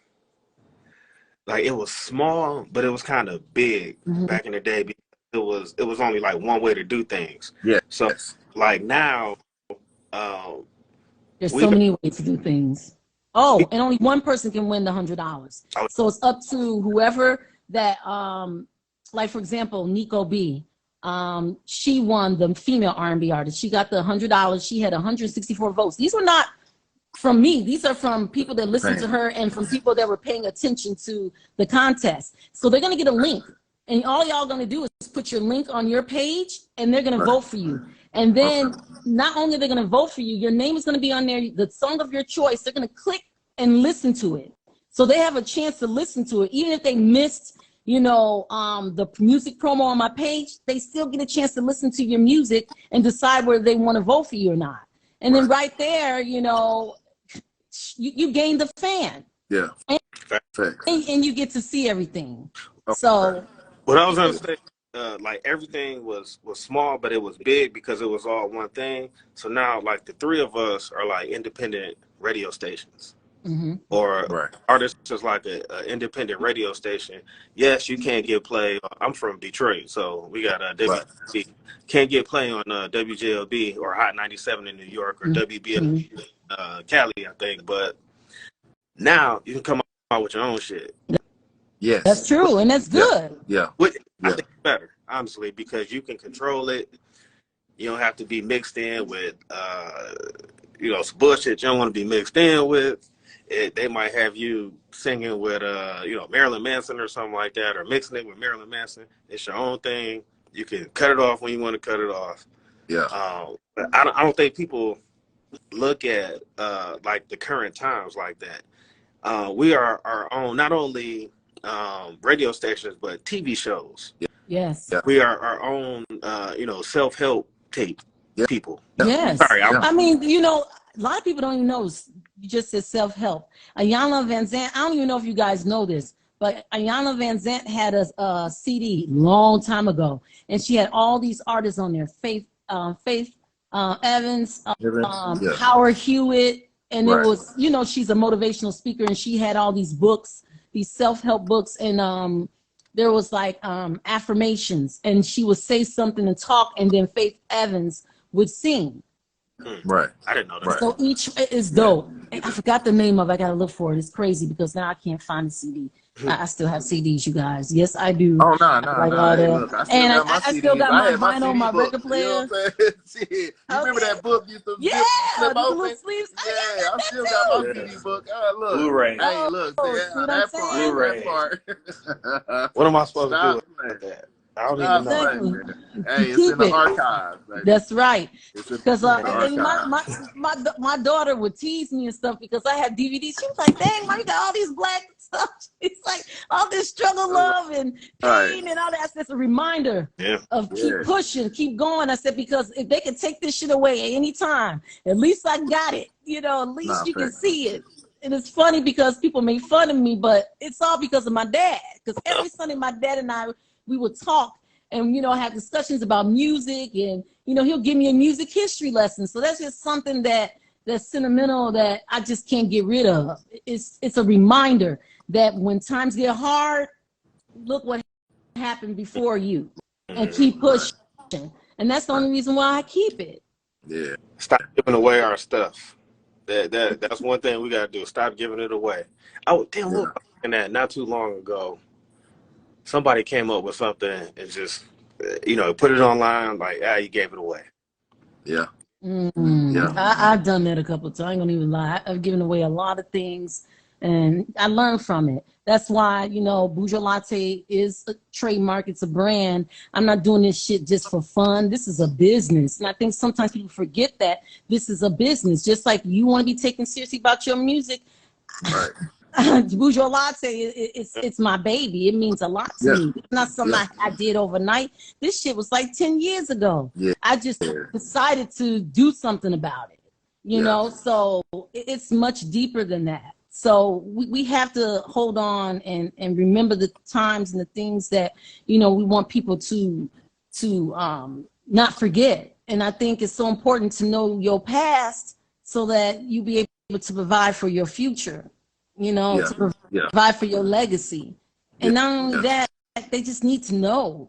like, it was small, but it was kind of big back in the day, because it was only like one way to do things. Yeah. So like now, there's so many ways to do things. Oh, and only one person can win the $100. So it's up to whoever that, like for example, Nico B. She won the female R&B artist. She got the $100. She had 164 votes. These were not from me. These are from people that listened to her and from people that were paying attention to the contest. So they're gonna get a link, and all y'all gonna do is put your link on your page, and they're gonna vote for you. And then not only are they going to vote for you, your name is going to be on there, the song of your choice. They're going to click and listen to it. So they have a chance to listen to it. Even if they missed, you know, the music promo on my page, they still get a chance to listen to your music and decide whether they want to vote for you or not. And then right there, you know, you gain the fan. Yeah. And you get to see everything. So what I was going to say, like everything was small, but it was big because it was all one thing. So now, like, the 3 of us are like independent radio stations, or artists just like an independent radio station. Yes, you can't get play. I'm from Detroit, so we got WJLB. Can't get play on WJLB or Hot 97 in New York, or WBL Cali, I think. But now you can come out with your own shit. Yes, that's true, and that's good. Yeah. I think it's better, honestly, because you can control it. You don't have to be mixed in with, you know, some bullshit you don't want to be mixed in with. They might have you singing with, you know, Marilyn Manson or something like that, or mixing it with Marilyn Manson. It's your own thing. You can cut it off when you want to cut it off. Yeah. But I don't think people look at like the current times like that. We are our own, not only radio stations, but TV shows. Yes. We are our own, you know, self-help tape people. Yes. Sorry, I mean, you know, a lot of people don't even know. You just said self-help. Ayanna Van Zant, I don't even know if you guys know this, but Ayanna Van Zant had a CD long time ago, and she had all these artists on there. Faith Evans, Howard Hewitt, and it was, you know, she's a motivational speaker, and she had all these books, these self-help books, and there was like affirmations, and she would say something and talk, and then Faith Evans would sing. Right. I didn't know that. So each is dope. I forgot the name of it. I gotta look for it. It's crazy because now I can't find the CD. I still have CDs, you guys. Yes, I do. Oh, no. Look, I still got my vinyl, my record player. You know what I'm saying? You remember that book used to flip the open? little sleeves. Yeah, I still got my CD book. Look. Blu-ray. Hey, look. That part. Blu-ray. That part. What am I supposed to do with that? I don't even know. Hey, it's in the archives. Baby. That's right. Because my daughter would tease me and stuff because I have DVDs. She was like, "Dang, Mom, you got all these black stuff." It's like all this struggle, love, and pain, and all that. That's a reminder of keep pushing, keep going. I said, because if they can take this shit away at any time, at least I got it. You know, at least you can see it. And it's funny because people make fun of me, but it's all because of my dad. Because every Sunday, my dad and I, we would talk, and have discussions about music, and he'll give me a music history lesson. So that's just something that's sentimental that I just can't get rid of. It's a reminder that when times get hard, look what happened before you, and keep pushing. And that's the only reason why I keep it. Yeah. Stop giving away our stuff. That's one thing we gotta do. Stop giving it away. Look at that not too long ago. Somebody came up with something and just put it online, like, you gave it away. Yeah. Yeah. I've done that a couple of times. I ain't gonna even lie. I've given away a lot of things, and I learned from it. That's why, bourgeoislatte is a trademark. It's a brand. I'm not doing this shit just for fun. This is a business. And I think sometimes people forget that this is a business. Just like you want to be taken seriously about your music. Right. Bourgeoislatte, it's my baby. It means a lot to me. It's not something I did overnight. This shit was like 10 years ago. Yeah. I just decided to do something about it. So it's much deeper than that. So we have to hold on and remember the times and the things that, we want people to not forget. And I think it's so important to know your past so that you be able to provide for your future, to provide for your legacy. And not only that, they just need to know.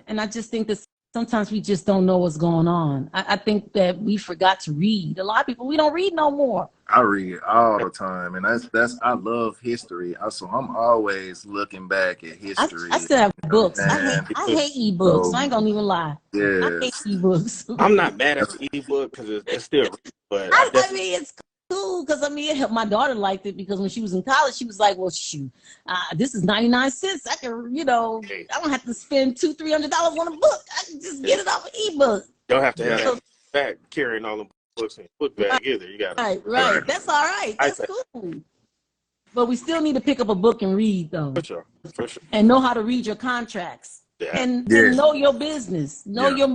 And I just think that sometimes we just don't know what's going on. I think that we forgot to read. A lot of people, we don't read no more. I read all the time, and that's I love history. So I'm always looking back at history. I still have books. I hate ebooks. I ain't gonna even lie. Yeah, I hate ebooks. I'm not mad at the ebook because it's still, but I mean it's cool because it helped. My daughter liked it because when she was in college, she was like, "Well, shoot, this is 99 cents. I can, I don't have to spend $200-300 on a book. I can just get it off an ebook. You don't have to have that bag carrying all the books in your book bag either. You got right. That's all right. That's cool. But we still need to pick up a book and read, though. For sure. And know how to read your contracts. Yeah. And know your business. Know your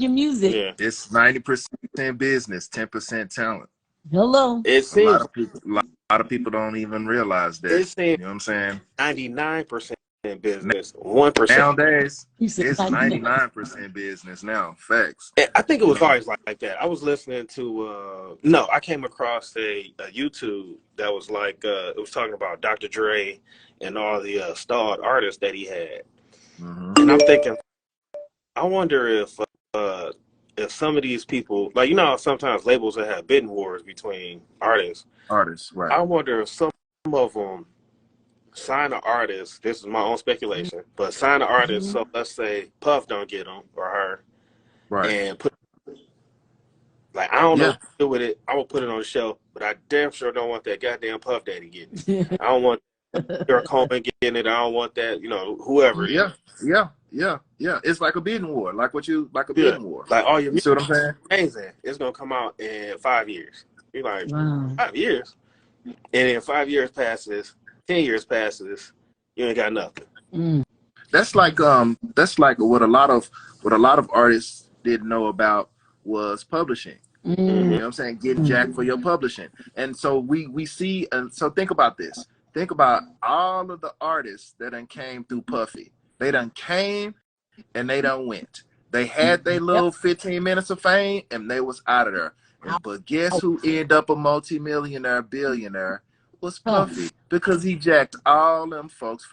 music. Yeah. It's 90% business, 10% talent. Hello. It seems a lot of people don't even realize that. It seems, you know what I'm saying? 99% business, 1%. Nowadays, it's 99% business now. Facts. I think it was always like that. I was listening to I came across a YouTube that was like it was talking about Dr. Dre and all the starred artists that he had. Mm-hmm. And I'm thinking, I wonder if some of these people, like, sometimes labels that have bidding wars between artists, right? I wonder if some of them sign an artist. This is my own speculation, but sign an artist. So let's say Puff don't get him or her, right? And put, like, I don't know what to do with it. I will put it on the shelf, but I damn sure don't want that goddamn Puff Daddy getting it. I don't want Eric Coleman getting it. I don't want that, whoever. Yeah. It's like a bidding war, bidding war. Like all your music, you see what I'm saying? Amazing. It's gonna come out in 5 years. You're like, 5 years, and then 5 years passes. 10 years passes, you ain't got nothing. That's like what a lot of artists didn't know about was publishing. You know what I'm saying? Getting jacked for your publishing. And so we see, and so think about this. Think about all of the artists that done came through Puffy. They done came and they done went. They had their little 15 minutes of fame and they was out of there. But guess who ended up a multi-millionaire, billionaire? Was Puffy, because he jacked all them folks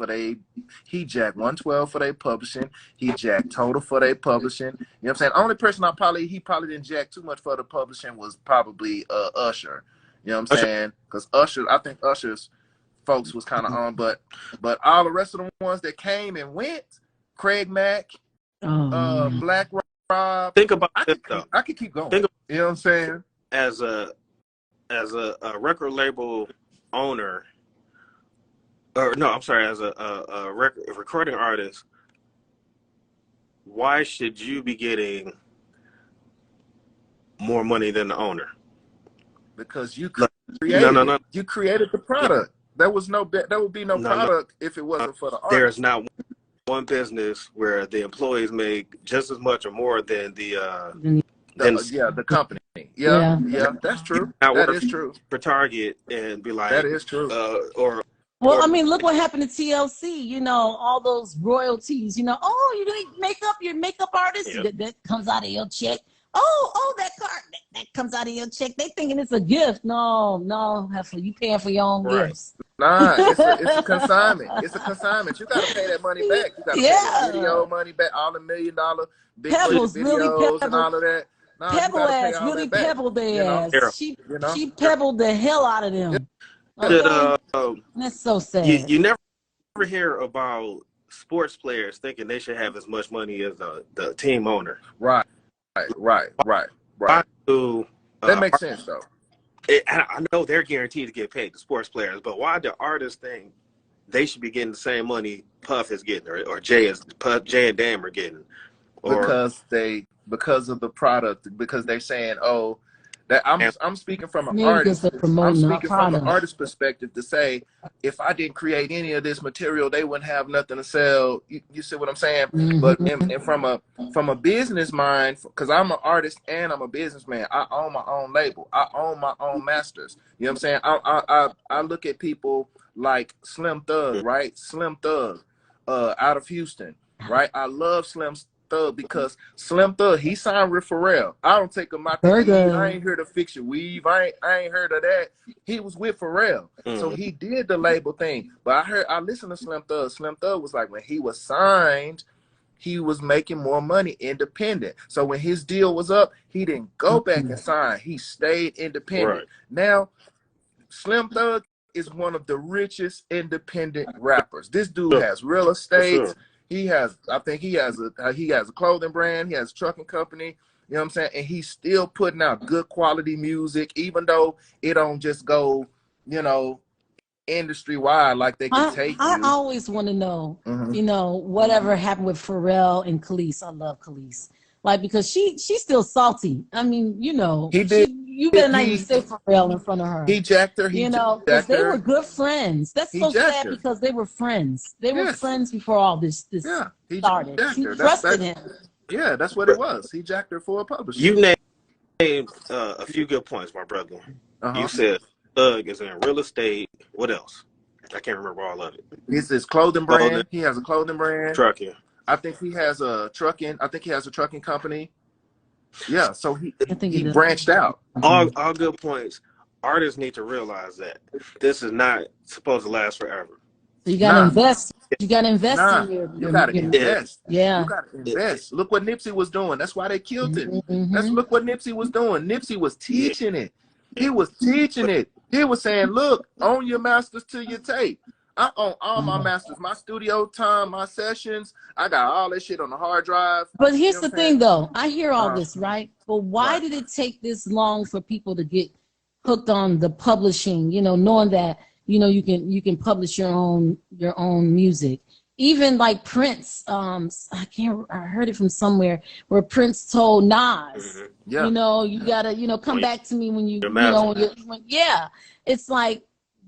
he jacked 112 for their publishing, he jacked Total for their publishing. You know what I'm saying? Only person he probably didn't jack too much for the publishing was probably Usher. You know what I'm saying? Because I think Usher's folks was kind of on, but all the rest of the ones that came and went, Craig Mack, Black Rob. Think about this though. I could keep going. You know what I'm saying? As a record label owner, or no, I'm sorry, as a recording artist, why should you be getting more money than the owner? Because you created you created the product. There would be no product if it wasn't for the artist. There's not one business where the employees make just as much or more than the company. Yeah, that's true. That is true. For Target and be like, that is true. Or Well, I mean, look what happened to TLC. You know, all those royalties. You know, oh, you're doing makeup. You're a makeup artist. Yep. That comes out of your check. Oh, that card that comes out of your check. They thinking it's a gift. No, Heifer, you paying for your own gifts. Nah, it's a consignment. It's a consignment. You gotta pay that money back. You gotta pay the video money back, all the $1 million big Pebbles, videos really and all of that. Nah, Pebble ass, really pebbled their ass. She pebbled the hell out of them. Okay? That's so sad. You never hear about sports players thinking they should have as much money as the team owner. Right. That makes sense though. I know they're guaranteed to get paid, the sports players, but why do artists think they should be getting the same money Puff is getting, or Jay and Dam are getting? Because of the product, because they're saying, oh, that I'm speaking from an artist. I'm speaking from an artist perspective to say, if I didn't create any of this material, they wouldn't have nothing to sell. You see what I'm saying? But and from a business mind, because I'm an artist and I'm a businessman, I own my own label. I own my own masters. You know what I'm saying? I look at people like Slim Thug, right? Slim Thug, out of Houston, right? I love Slim Thug because Slim Thug, he signed with Pharrell. I don't take him out to weave. I ain't here to fix your weave. I ain't heard of that. He was with Pharrell. So he did the label thing. But I listened to Slim Thug. Slim Thug was like, when he was signed, he was making more money independent. So when his deal was up, he didn't go back and sign. He stayed independent. Right. Now, Slim Thug is one of the richest independent rappers. This dude has real estate. He has, I think he has a clothing brand. He has a trucking company. You know what I'm saying? And he's still putting out good quality music, even though it don't just go, you know, industry wide like they can take. I always want to know, you know, whatever happened with Pharrell and Khalees. I love Khalees, like, because she's still salty. I mean, you know, you better not even say Pharrell in front of her. He jacked her. You know, because they were good friends. That's so sad because they were friends. They were friends before all this started. She trusted him. Yeah, that's what it was. He jacked her for a publisher. You named a few good points, my brother. You said Thug is in real estate. What else? I can't remember all of it. It's his clothing brand. He has a clothing brand. Trucking. I think he has a trucking. I think he has a trucking company. Yeah, so he branched out. All good points. Artists need to realize that this is not supposed to last forever. So you gotta invest. You gotta invest in your. You gotta invest. Yeah. You gotta invest. Look what Nipsey was doing. That's why they killed it. Look what Nipsey was doing. Nipsey was teaching it. He was teaching it. He was saying, look, own your masters to your tape. I own all my masters, my studio time, my sessions. I got all that shit on the hard drive. But here's the thing, though. I hear all this, right? But why did it take this long for people to get hooked on the publishing? You know, knowing that, you know, you can publish your own music. Even like Prince, I heard it from somewhere where Prince told Nas, you know, you gotta, you know, come back to me when you know, it's like,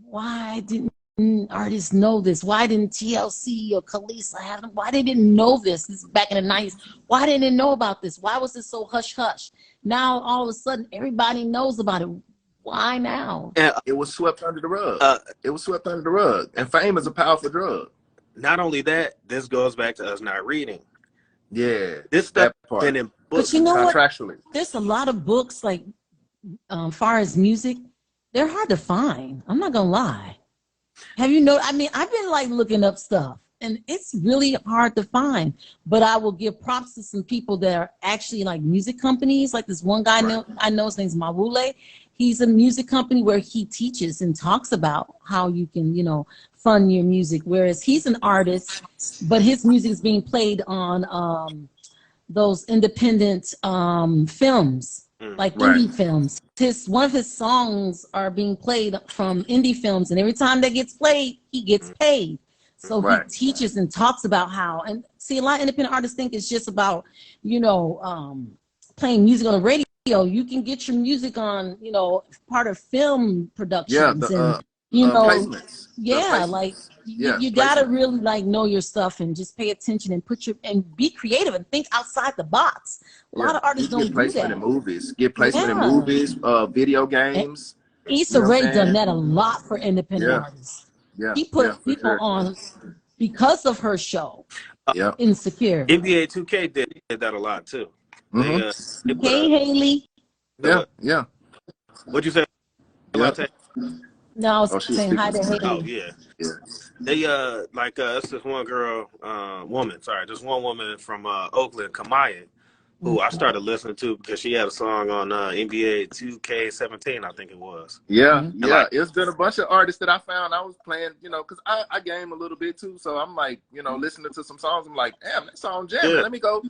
why didn't artists know this? Why didn't TLC or Khalees have them? Why they didn't know this? This is back in the 90s. Why didn't they know about this? Why was it so hush hush? Now all of a sudden everybody knows about it. Why now? It was swept under the rug. It was swept under the rug. And fame is a powerful drug. Not only that, this goes back to us not reading. Yeah, this stuff been in books. But you know contractually. What? There's a lot of books like, far as music, they're hard to find. I'm not gonna lie. Have you know? I mean, I've been like looking up stuff, and it's really hard to find. But I will give props to some people that are actually like music companies. Like this one guy I know, his name's Mawule. He's a music company where he teaches and talks about how you can, you know, fund your music. Whereas he's an artist, but his music is being played on those independent films, like indie films. One of his songs are being played from indie films, and every time that gets played, he gets paid. So he teaches and talks about how, and see, a lot of independent artists think it's just about, you know, playing music on the radio. You can get your music on, you know, part of film productions and, you know, placements. Like you gotta really like know your stuff and just pay attention and and be creative and think outside the box. A lot of artists don't do that. Get placement in movies, video games. Issa Rae done that a lot for independent artists. She put people on because of her show. Insecure. NBA 2K did that a lot too. They hey Haley. Yeah. What'd you say? No, I was saying hi to Haley. Oh yeah. They it's this one this one woman from Oakland, Kamaya, who I started listening to because she had a song on NBA 2K17, I think it was. Yeah. It's been a bunch of artists that I found. I was playing, because I game a little bit too. So I'm like, listening to some songs. I'm like, damn, that song jamming. Let me go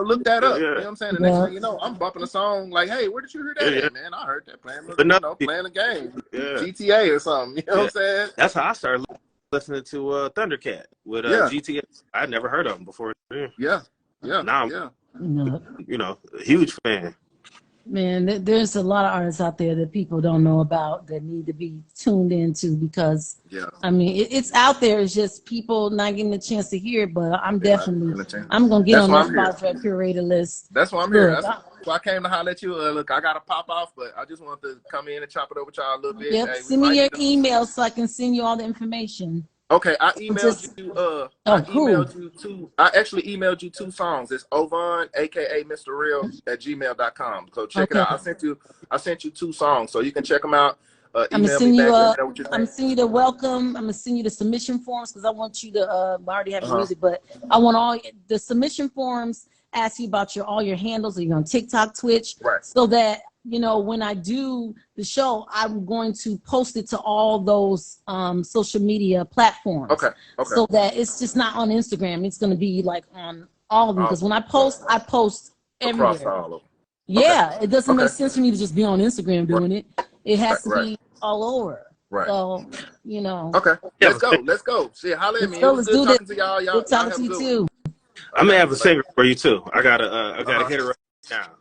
look that up. You know what I'm saying? The next thing you know, I'm bumping a song like, hey, where did you hear that at, man? I heard that playing a game. GTA or something. You know what I'm saying? That's how I started listening to Thundercat with GTA. I'd never heard of them before. Yeah. Now I'm, a huge fan. Man, there's a lot of artists out there that people don't know about that need to be tuned into because, I mean, it's out there. It's just people not getting a chance to hear it, but I'm definitely, I'm going to get on that Spotify curator list. That's why I'm here. That's why I came to holler at you. Look, I got to pop off, but I just wanted to come in and chop it over with y'all a little bit. Yep, hey, send me your email so I can send you all the information. Okay, I emailed you. I actually emailed you 2 songs. It's Ovon, aka Mr. Real, at gmail.com. So check it out. I sent you 2 songs, so you can check them out. I'm gonna send you the welcome. I'm gonna send you the submission forms because I want you to. I already have your music, but I want all the submission forms. Ask you about all your handles. Are you on TikTok, Twitch? Right. So that when I do the show, I'm going to post it to all those social media platforms. Okay. So that it's just not on Instagram. It's going to be like on all of them. Because when I post everywhere. Across all of them. Yeah, it doesn't make sense for me to just be on Instagram doing it. It has to be all over. Right. So, Okay. Let's go. See, holla at me. Let's do talking to y'all. Good talking to you too. I may have a singer for you too. I gotta hit it right now.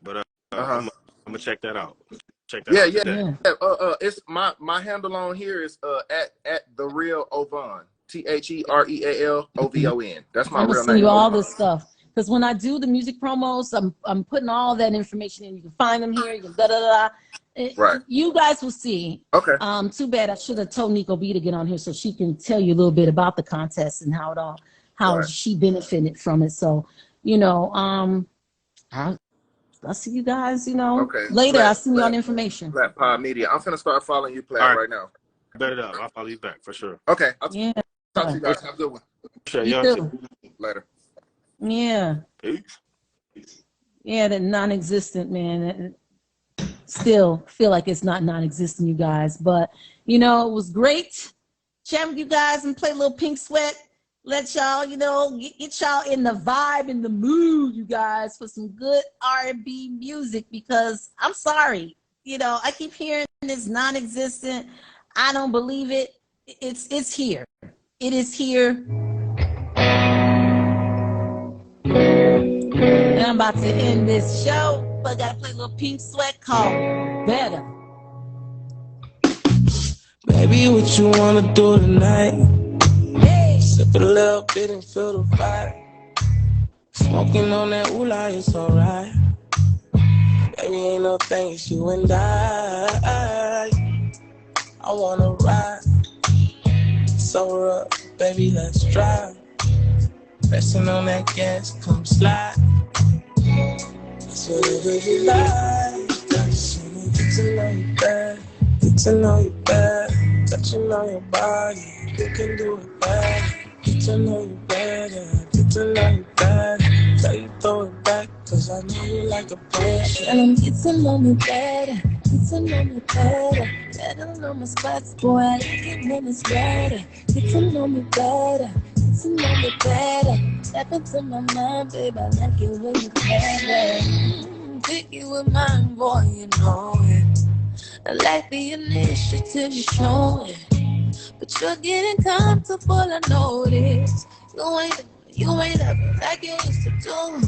But I'm gonna check that out. It's my handle on here is at the real Ovon. TherealOvon. That's my real name. I'm gonna send you all this stuff because when I do the music promos, I'm putting all that information in. You can find them here. You can Right. You guys will see. Okay. Too bad I should have told Nico B to get on here so she can tell you a little bit about the contest and how she benefited from it. So, I'll see you guys, later. I'll send you all the information. Plat Pod Media. I'm finna start following you, Plat, right now. Bet it up. I'll follow you back for sure. Okay. Talk to you guys. Have a good one. Sure. You too. Later. Yeah. Peace. Yeah, that non-existent, man. Still feel like it's not non-existent, you guys. But, it was great chatting with you guys and play a little Pink Sweat. Let y'all, get y'all in the vibe, in the mood, you guys, for some good R&B music because I'm sorry. I keep hearing this non-existent. I don't believe it. It's here. It is here. And I'm about to end this show, but I gotta play a little Pink Sweat called Better. Baby, what you wanna do tonight? Sip a little bit and feel the vibe. Smoking on that oolah, it's alright. Baby, ain't no thing, it's you and I wanna ride. Sober up, baby, let's drive. Pressing on that gas, come slide. It's whatever you like. Just wanna get to know you better. Get to know you better. Touching on your body, you can do it better. Get to know you better. Get to know you better. Tell you throw it back, cause I know you like a pressure. Tell them get to know me better. Get to know me better. Let them know my spots, boy. I like it when it's better. Get to know me better. Get to know me better. Step into my mind, babe. I like it when you're better. Pick you with mine, boy, you know it. I like the initiative you're showing. But you're getting comfortable, I notice. You ain't ever like you used to do.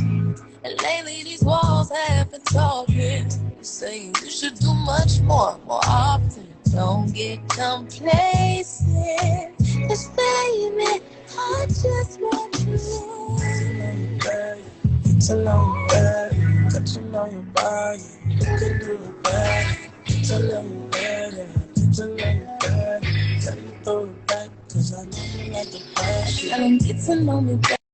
And lately these walls have been talking. You say you should do much more often. Don't get complacent. Just baby, I just want you. Get to know you better. Touching on your body, you can do it better. Get to know you better. Get to know you better. Tell you throw it back. Tell him get to know me better.